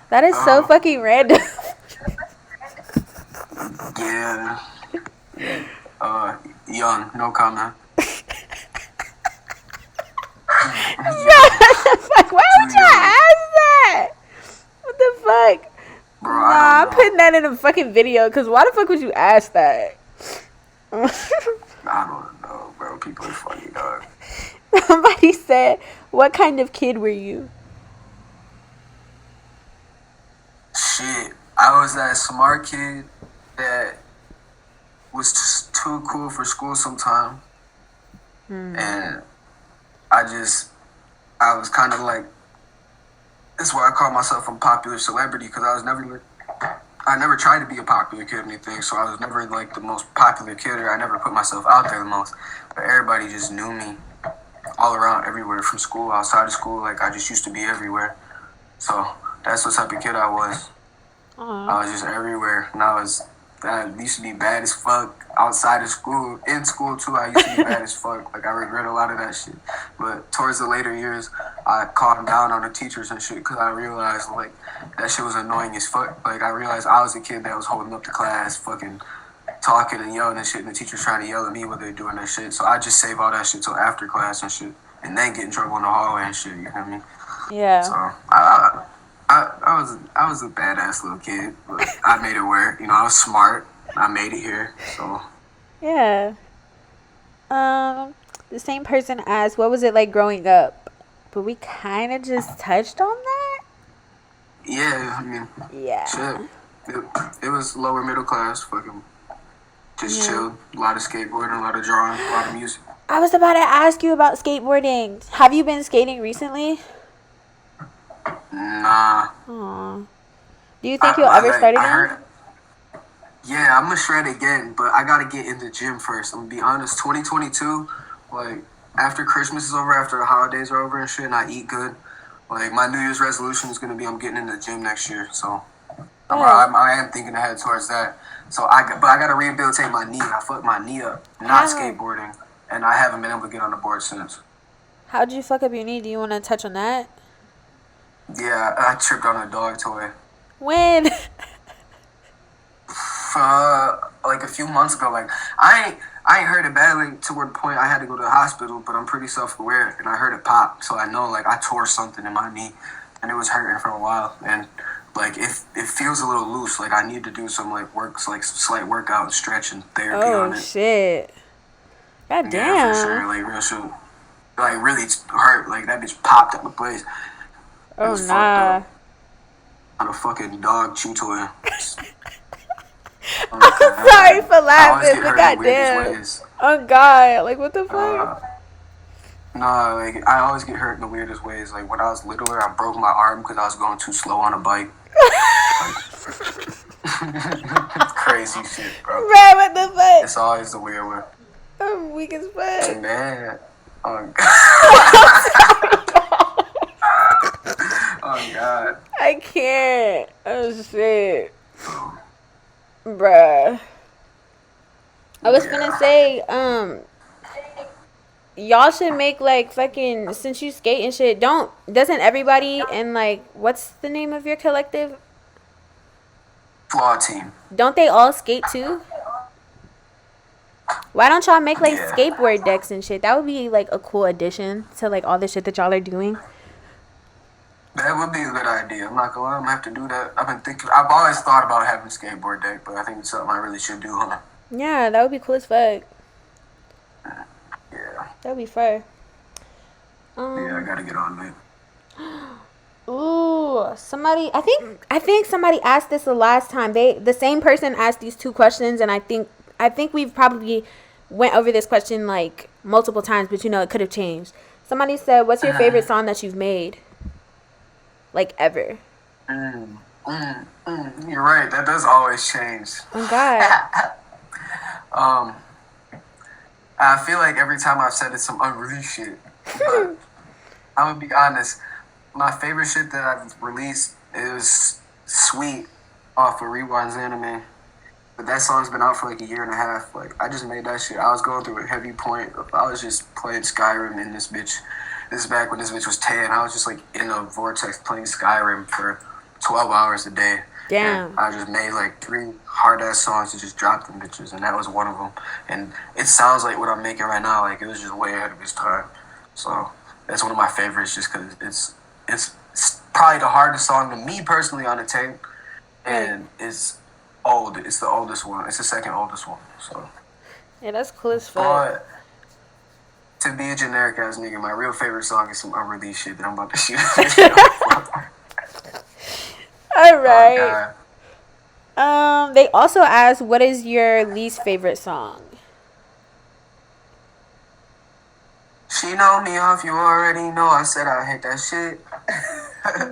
That is so fucking random. Yeah. Young, no comment. Why would you ask that? What the fuck? Bro, I'm putting that in a fucking video, because why the fuck would you ask that? I don't know, bro. People are funny, dog. Somebody said, what kind of kid were you? Shit. I was that smart kid that was just too cool for school sometimes. And I was kind of like, that's why I call myself a popular celebrity, because I never tried to be a popular kid or anything, so I was never like the most popular kid, or I never put myself out there the most. But everybody just knew me all around, everywhere, from school, outside of school. Like, I just used to be everywhere. So that's what type of kid I was. Aw. I was just everywhere, and I used to be bad as fuck outside of school. In school too, I used to be bad as fuck. Like I regret a lot of that shit. But towards the later years, I calmed down on the teachers and shit because I realized like that shit was annoying as fuck. Like I realized I was a kid that was holding up the class, fucking talking and yelling and shit, and the teachers trying to yell at me while they're doing that shit. So I just save all that shit till after class and shit, and then get in trouble in the hallway and shit. You know what I mean? Yeah. So I was a badass little kid, but I made it work. You know, I was smart. I made it here. So Yeah. The same person asked, what was it like growing up? But we kind of just touched on that. yeah, I mean, Yeah. shit. It was lower middle class, fucking just Yeah. chilled. A lot of skateboarding, a lot of drawing, a lot of music. I was about to ask you about skateboarding. Have you been skating recently? Nah. Aw. Do you think you'll ever start again? Yeah, I'm gonna shred again, but I gotta get in the gym first. I'm gonna be honest. 2022, like after Christmas is over, after the holidays are over and shit, and I eat good. Like my New Year's resolution is gonna be I'm getting in the gym next year. So I am thinking ahead towards that. So but I gotta rehabilitate my knee. I fucked my knee up, not How? skateboarding, and I haven't been able to get on the board since. How'd you fuck up your knee? Do you want to touch on that? Yeah, I tripped on a dog toy. When? Like a few months ago. Like I ain't heard it badly to where the point I had to go to the hospital, but I'm pretty self-aware, and I heard it pop, so I know like I tore something in my knee, and it was hurting for a while, and like it feels a little loose. Like I need to do some like some slight workout and stretch and therapy on Oh it. shit. God damn. Yeah, for sure. Like real shit. Like really hurt. Like that bitch popped out the place. Oh nah. On a fucking dog chew toy. I'm sorry for laughing, but goddamn. Oh god, like what the fuck? Nah, like I always get hurt in the weirdest ways. Like when I was littler, I broke my arm because I was going too slow on a bike. Crazy shit, bro. Right, what the fuck? It's always the weird one. I'm weak as fuck. Man. Oh god. I can't. Oh shit. Bruh. I was gonna say, y'all should make like fucking, since you skate and shit, doesn't everybody in like, what's the name of your collective? Flaw team. Don't they all skate too? Why don't y'all make like skateboard decks and shit? That would be like a cool addition to like all the shit that y'all are doing. That would be a good idea. I'm not gonna lie, I'm gonna have to do that. I've always thought about having a skateboard deck, but I think it's something I really should do, huh? Yeah, that would be cool as fuck. Yeah. That would be fun. Yeah, I gotta get on that. Ooh, I think somebody asked this the last time. The same person asked these two questions, and I think we've probably went over this question like multiple times, but you know it could have changed. Somebody said, "What's your favorite song that you've made?" Like ever. You're right. That does always change. Oh God. I feel like every time I've said it's some unreleased shit. But I'm gonna be honest. My favorite shit that I've released is "Sweet" off of Rewind's Anime. But that song's been out for like a year and a half. Like I just made that shit. I was going through a heavy point. I was just playing Skyrim in this bitch. This is back when this bitch was 10. I was just like in a vortex playing Skyrim for 12 hours a day. Damn. And I just made like 3 hard ass songs and just dropped them bitches, and that was one of them. And it sounds like what I'm making right now. Like it was just way ahead of its time. So that's one of my favorites, just because it's probably the hardest song to me personally on the tape, and it's old. It's the oldest one. It's the second oldest one. So Yeah, that's cool as fuck. but to be a generic ass nigga, my real favorite song is some unreleased shit that I'm about to shoot. All right. They also asked, what is your least favorite song? She know me off, you already know. I said I hate that shit.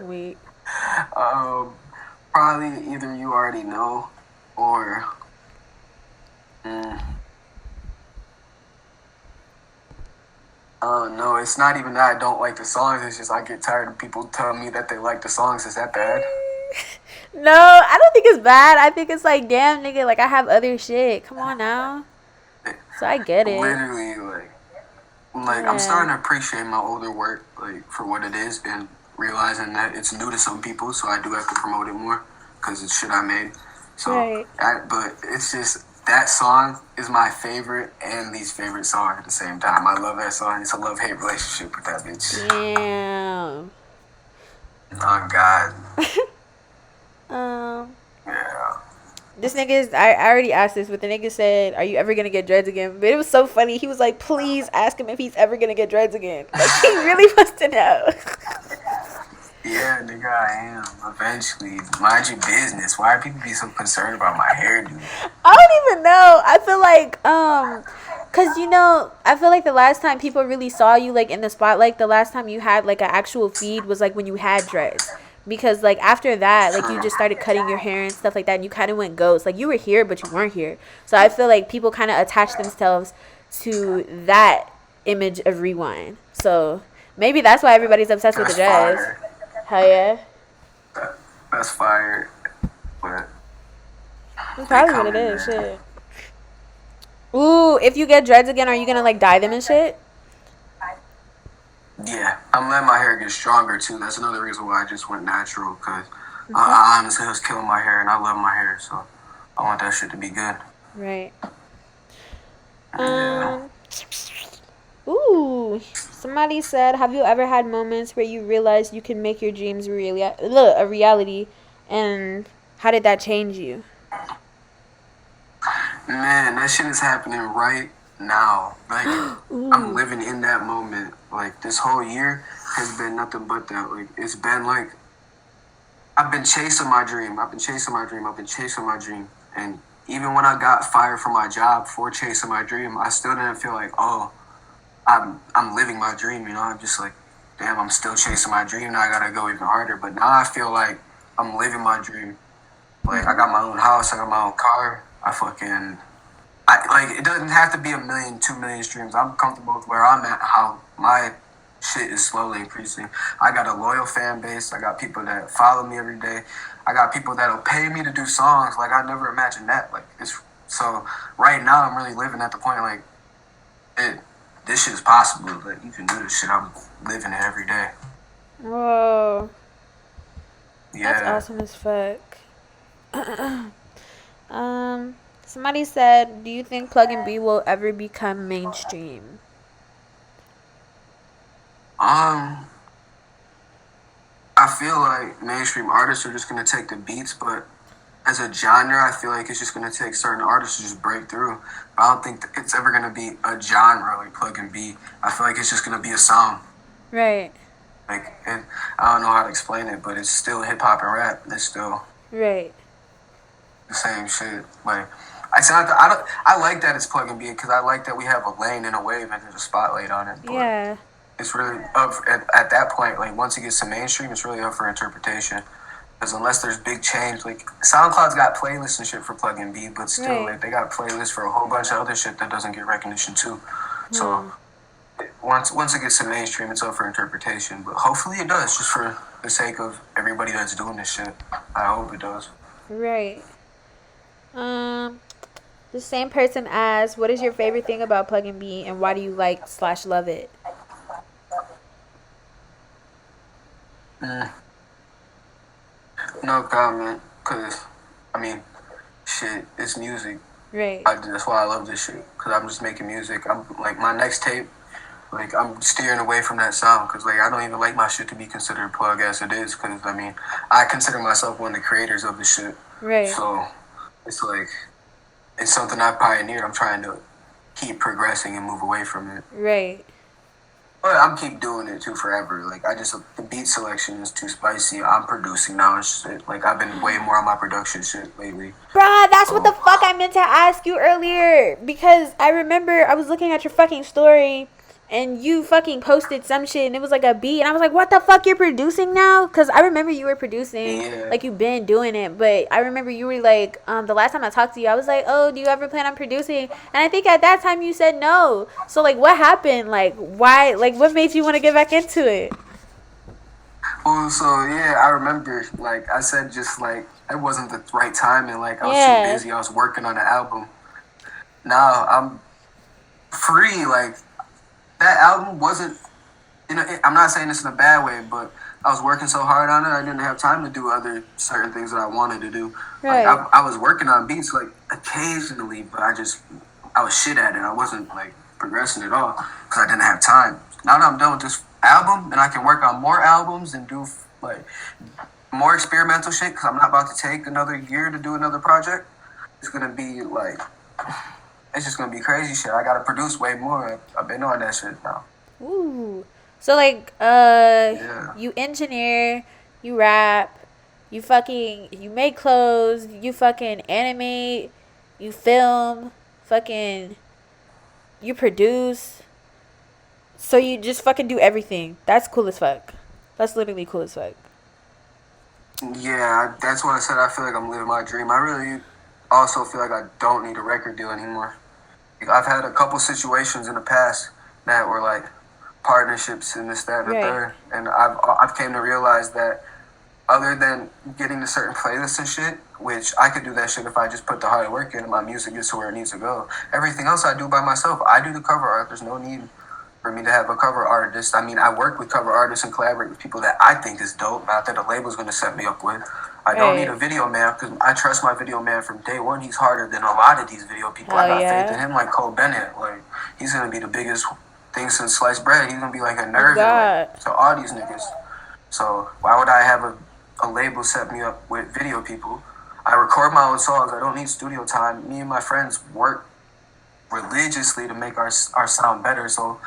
Wait. Probably either You Already Know or no, it's not even that I don't like the songs. It's just I get tired of people telling me that they like the songs. Is that bad? No, I don't think it's bad. I think it's like, damn, nigga, like I have other shit. Come on now. So I get it. Literally, like I'm starting to appreciate my older work, like for what it is, and realizing that it's new to some people, so I do have to promote it more because it's shit I made. So, but it's just that song is my favorite and least favorite song at the same time. I love that song. It's a love-hate relationship with that bitch. Damn. Oh God. Yeah. This nigga is, I already asked this, but the nigga said, are you ever gonna get dreads again? But it was so funny. He was like, please ask him if he's ever gonna get dreads again. Like, he really wants to know. Yeah, nigga, I am. Eventually. Mind your business. Why are people be so concerned about my hairdo? I don't even know. I feel like, cause you know, I feel like the last time people really saw you like in the spotlight, the last time you had like an actual feed was like when you had dreads. Because like after that, like you just started cutting your hair and stuff like that, and you kind of went ghost. Like you were here, but you weren't here. So I feel like people kind of attach themselves to that image of Rewind. So maybe that's why everybody's obsessed with the dreads. Hell yeah. That's fire. But that's probably what it is. Shit. Ooh, if you get dreads again, are you gonna like dye them and shit? Yeah, I'm letting my hair get stronger too. That's another reason why I just went natural, because I honestly was killing my hair and I love my hair, so I want that shit to be good. Right. Ooh, somebody said, have you ever had moments where you realized you can make your dreams a reality, and how did that change you? Man, that shit is happening right now. Like, I'm living in that moment. Like, this whole year has been nothing but that. Like, it's been like, I've been chasing my dream. I've been chasing my dream. I've been chasing my dream. And even when I got fired from my job for chasing my dream, I still didn't feel like, oh, I'm living my dream, you know? I'm just like, damn, I'm still chasing my dream. Now I gotta go even harder. But now I feel like I'm living my dream. Like, I got my own house. I got my own car. Like, it doesn't have to be 1 million, 2 million streams. I'm comfortable with where I'm at, how my shit is slowly increasing. I got a loyal fan base. I got people that follow me every day. I got people that'll pay me to do songs. Like, I never imagined that. Like, so right now I'm really living at the point, like, this shit is possible. Like, you can do this shit. I'm living it every day. Whoa. Yeah. That's awesome as fuck. Somebody said, do you think pluggnb will ever become mainstream? I feel like mainstream artists are just gonna take the beats, but as a genre, I feel like it's just gonna take certain artists to just break through. But I don't think it's ever gonna be a genre like pluggnb. I feel like it's just gonna be a sound. Right. Like, and I don't know how to explain it, but it's still hip hop and rap. It's still right. The same shit. Like, I like that it's pluggnb because I like that we have a lane and a wave and there's a spotlight on it. But yeah. It's really up at that point. Like, once it gets to mainstream, it's really up for interpretation. Because unless there's big change, like SoundCloud's got playlists and shit for pluggnb, but still, like, they got playlists for a whole bunch of other shit that doesn't get recognition too. So once it gets to mainstream, it's up for interpretation. But hopefully it does, just for the sake of everybody that's doing this shit. I hope it does. Right. The same person asked, what is your favorite thing about pluggnb and why do you like/love it? No comment, because, I mean, shit, it's music. Right. That's why I love this shit, because I'm just making music. I'm, like, my next tape, like, I'm steering away from that sound, because, like, I don't even like my shit to be considered plug as it is, because, I mean, I consider myself one of the creators of this shit. Right. So, it's like, it's something I pioneered. I'm trying to keep progressing and move away from it. Right. But I'm keep doing it too forever. Like, the beat selection is too spicy. I'm producing now and shit. Like, I've been way more on my production shit lately. Bruh, that's what the fuck I meant to ask you earlier. Because I remember I was looking at your fucking story and you fucking posted some shit and it was like a beat. And I was like, what the fuck, you're producing now? Because I remember you were producing. Yeah. Like, you've been doing it. But I remember you were like, the last time I talked to you, I was like, oh, do you ever plan on producing? And I think at that time you said no. So, like, what happened? Like, why? Like, what made you want to get back into it? Well, so, yeah, I remember, like, I said just, like, it wasn't the right time, and like I was Yeah. too busy. I was working on an album. Now I'm free. Like that album wasn't. You know, I'm not saying this in a bad way, but I was working so hard on it, I didn't have time to do other certain things that I wanted to do. Right. Like I was working on beats like occasionally, but I was shit at it. I wasn't like progressing at all because I didn't have time. Now that I'm done with this album and I can work on more albums and do like more experimental shit, because I'm not about to take another year to do another project. It's gonna be like, it's just gonna be crazy shit. I gotta produce way more. I've been on that shit now. Ooh. So like, Yeah. you engineer, you rap, you make clothes, you fucking animate, you film, fucking, you produce. So you just fucking do everything. That's cool as fuck. That's literally cool as fuck. Yeah, that's why I said I feel like I'm living my dream. I really also feel like I don't need a record deal anymore. Like, I've had a couple situations in the past that were like partnerships and this, that, and the Right. third, and I've came to realize that other than getting to certain playlists and shit, which I could do that shit if I just put the hard work in and my music gets to where it needs to go. Everything else I do by myself. I do the cover art. There's no need for me to have a cover artist. I mean, I work with cover artists and collaborate with people that I think is dope, not that the label's going to set me up with. I don't need a video man because I trust my video man from day one. He's harder than a lot of these video people. Hell I got yeah. faith in him, like Cole Bennett. Like, he's going to be the biggest thing since sliced bread. He's going to be like a nerd to all these niggas. So why would I have a label set me up with video people? I record my own songs. I don't need studio time. Me and my friends work religiously to make our sound better. So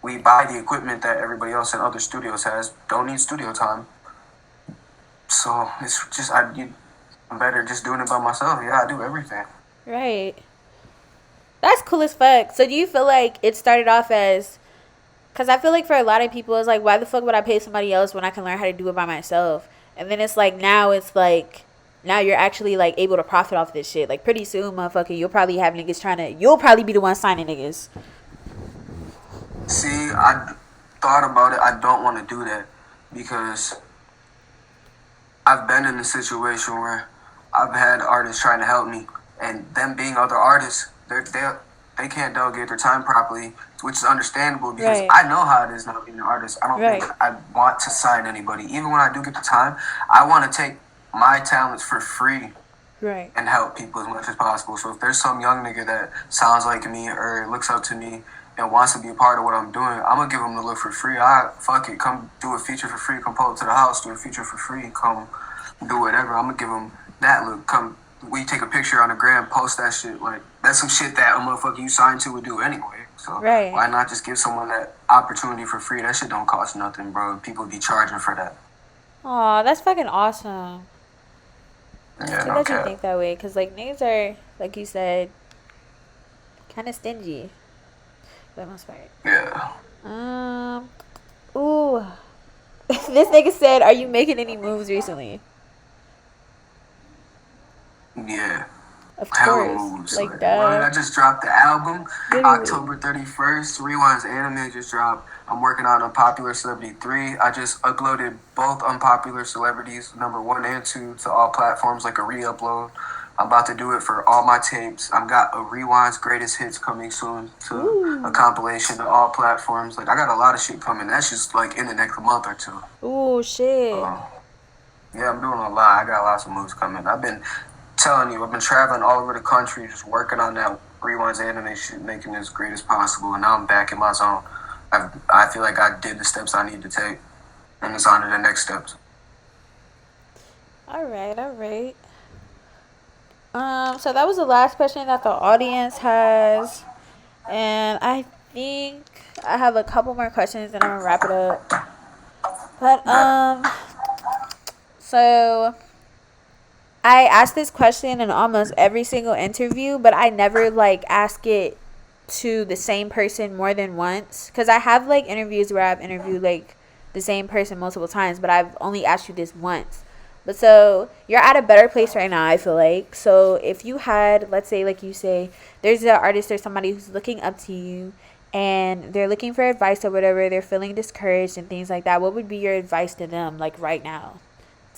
we buy the equipment that everybody else in other studios has. Don't need studio time. So it's just I'm better just doing it by myself. Yeah, I do everything. Right. That's cool as fuck. So do you feel like it started off as, because I feel like for a lot of people it's like, why the fuck would I pay somebody else when I can learn how to do it by myself? And then it's like, now you're actually like able to profit off this shit. Like pretty soon, motherfucker, you'll probably have niggas you'll probably be the one signing niggas. See, I thought about it. I don't want to do that because I've been in a situation where I've had artists trying to help me, and them being other artists, they can't delegate their time properly, which is understandable because I know how it is not being an artist. I don't think I want to sign anybody. Even when I do get the time, I want to take my talents for free and help people as much as possible. So if there's some young nigga that sounds like me or looks up to me and wants to be a part of what I'm doing, I'm gonna give him the look for free. Fuck it, come do a feature for free, come pull up to the house, do a feature for free, come do whatever. I'm gonna give him that look. Come, we take a picture on the gram, post that shit. Like, that's some shit that a motherfucker you signed to would do anyway. So why not just give someone that opportunity for free? That shit don't cost nothing, bro. People be charging for that. Aw, that's fucking awesome. Yeah, It doesn't think that way, because like niggas are, like you said, kind of stingy. For the most part. Yeah. Ooh. This nigga said, "Are you making any moves recently?" Yeah. Of course. Moves. Like that. I just dropped the album Literally. October 31st. Rewind's Animate just dropped. I'm working on Unpopular Celebrity 3. I just uploaded both Unpopular Celebrities, number 1 and 2, to all platforms, like a re-upload. I'm about to do it for all my tapes. I've got a Rewind's Greatest Hits coming soon to a compilation to all platforms. Like, I got a lot of shit coming. That's just, like, in the next month or two. Ooh, shit. Yeah, I'm doing a lot. I got lots of moves coming. I've been telling you, I've been traveling all over the country just working on that Rewind's Anime shit, making it as great as possible, and now I'm back in my zone. I feel like I did the steps I need to take, and it's on to the next steps. All right. So that was the last question that the audience has, and I think I have a couple more questions, and I'm gonna wrap it up. But so I asked this question in almost every single interview, but I never like ask it to the same person more than once, because I have like interviews where I've interviewed like the same person multiple times, but I've only asked you this once. But so you're at a better place right now, I feel like. So if you had, let's say, like you say, there's an artist or somebody who's looking up to you and they're looking for advice or whatever, they're feeling discouraged and things like that, what would be your advice to them, like right now,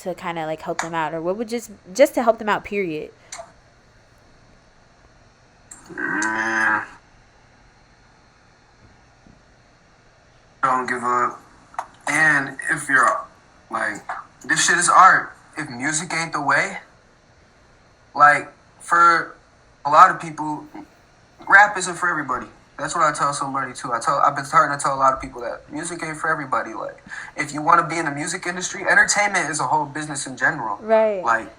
to kind of like help them out, or what would just to help them out, period? Don't give up. And if you're like, this shit is art. If music ain't the way, like, for a lot of people, rap isn't for everybody. That's what I tell somebody too. I've been starting to tell a lot of people that music ain't for everybody. Like, if you want to be in the music industry, entertainment is a whole business in general. Right. Like,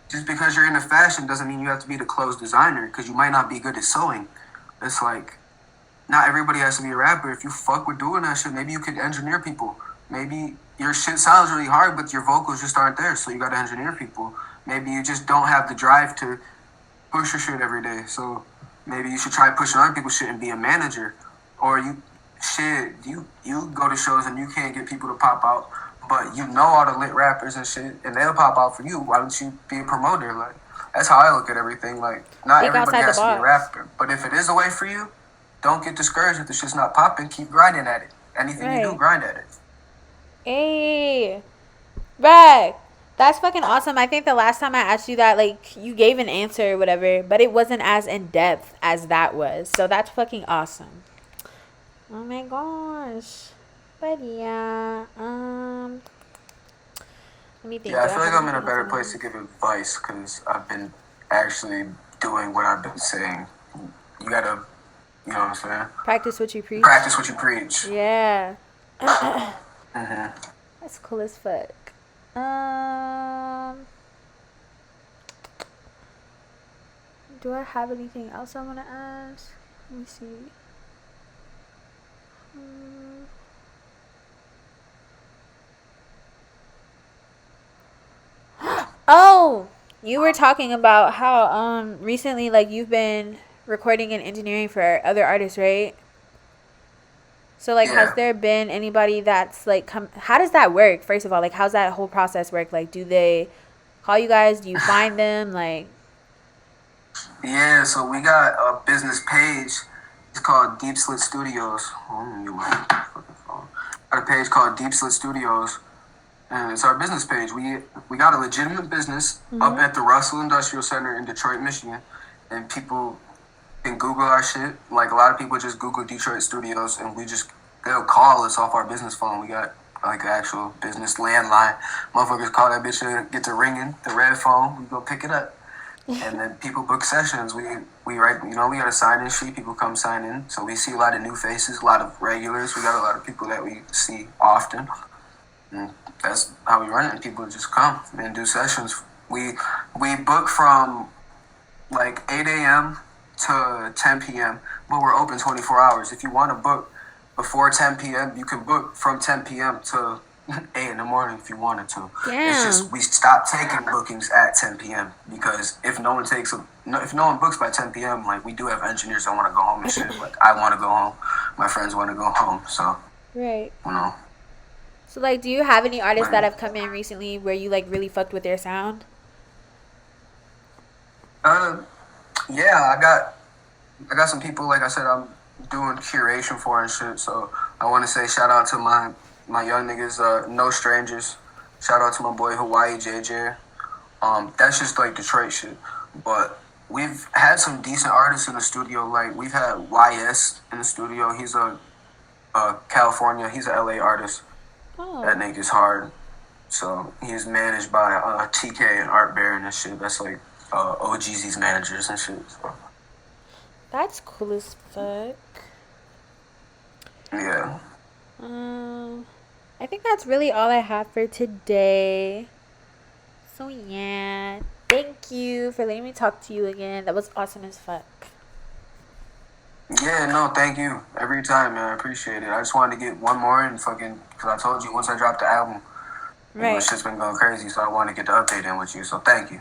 just because you're into fashion doesn't mean you have to be the clothes designer, because you might not be good at sewing. It's like, not everybody has to be a rapper. If you fuck with doing that shit, maybe you could engineer people. Maybe your shit sounds really hard, but your vocals just aren't there, so you gotta engineer people. Maybe you just don't have the drive to push your shit every day, so maybe you should try pushing other people's shit and be a manager. Or you go to shows and you can't get people to pop out, but you know all the lit rappers and shit, and they'll pop out for you. Why don't you be a promoter? Like, that's how I look at everything. Like, not everybody has to be a rapper, but if it is a way for you, don't get discouraged if the shit's not popping. Keep grinding at it. Anything you do, grind at it. Hey, Brad, that's fucking awesome. I think the last time I asked you that, like, you gave an answer or whatever, but it wasn't as in depth as that was. So that's fucking awesome. Oh my gosh. But yeah, let me think. Yeah, I feel like I'm in a better place to give advice because I've been actually doing what I've been saying. You gotta, you know what I'm saying? Practice what you preach. Practice what you preach. Yeah. Mm-hmm. That's cool as fuck. Do I have anything else I want to ask? Let me see. Oh, you were talking about how recently, like, you've been recording and engineering for other artists, right? So, like, has there been anybody that's, like, how does that work? First of all, like, how's that whole process work? Like, do they call you guys? Do you find them? Like, yeah, so we got a business page. It's called Deep Slit Studios. Got a page called Deep Slit Studios, and it's our business page. We got a legitimate business up at the Russell Industrial Center in Detroit, Michigan, and people can Google our shit. Like, a lot of people just Google Detroit Studios, and they'll call us off our business phone. We got, like, an actual business landline. Motherfuckers call that bitch and get to ringing, the red phone. We go pick it up. And then people book sessions. We write, we got a sign-in sheet. People come sign in. So we see a lot of new faces, a lot of regulars. We got a lot of people that we see often. And that's how we run it. And people just come and do sessions. We book from, like, 8 a.m. to 10 p.m., but we're open 24 hours. If you want to book before 10 p.m., you can book from 10 p.m. to 8 in the morning if you wanted to. Damn. It's just we stopped taking bookings at 10 p.m. because if no one books by 10 p.m., like, we do have engineers that want to go home and shit. Like, I want to go home, my friends want to go home, so right. You know. So, like, do you have any artists that have come in recently where you, like, really fucked with their sound? Yeah, I got some people, like I said, I'm doing curation for and shit. So I want to say shout out to my young niggas, No Strangers. Shout out to my boy Hawaii JJ. That's just, like, Detroit shit. But we've had some decent artists in the studio. Like, we've had YS in the studio. He's a California. He's a LA artist. Oh. That nigga's hard. So he's managed by TK and Art Baron and shit. That's, like, OGZ's managers and shit. So. That's cool as fuck. Yeah. I think that's really all I have for today. So yeah, thank you for letting me talk to you again. That was awesome as fuck. Yeah, no, thank you. Every time, man. I appreciate it. I just wanted to get one more and fucking, because I told you once I dropped the album, right, shit's been going crazy, so I wanted to get the update in with you. So thank you.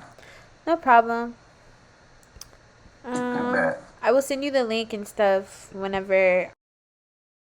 No problem. I will send you the link and stuff whenever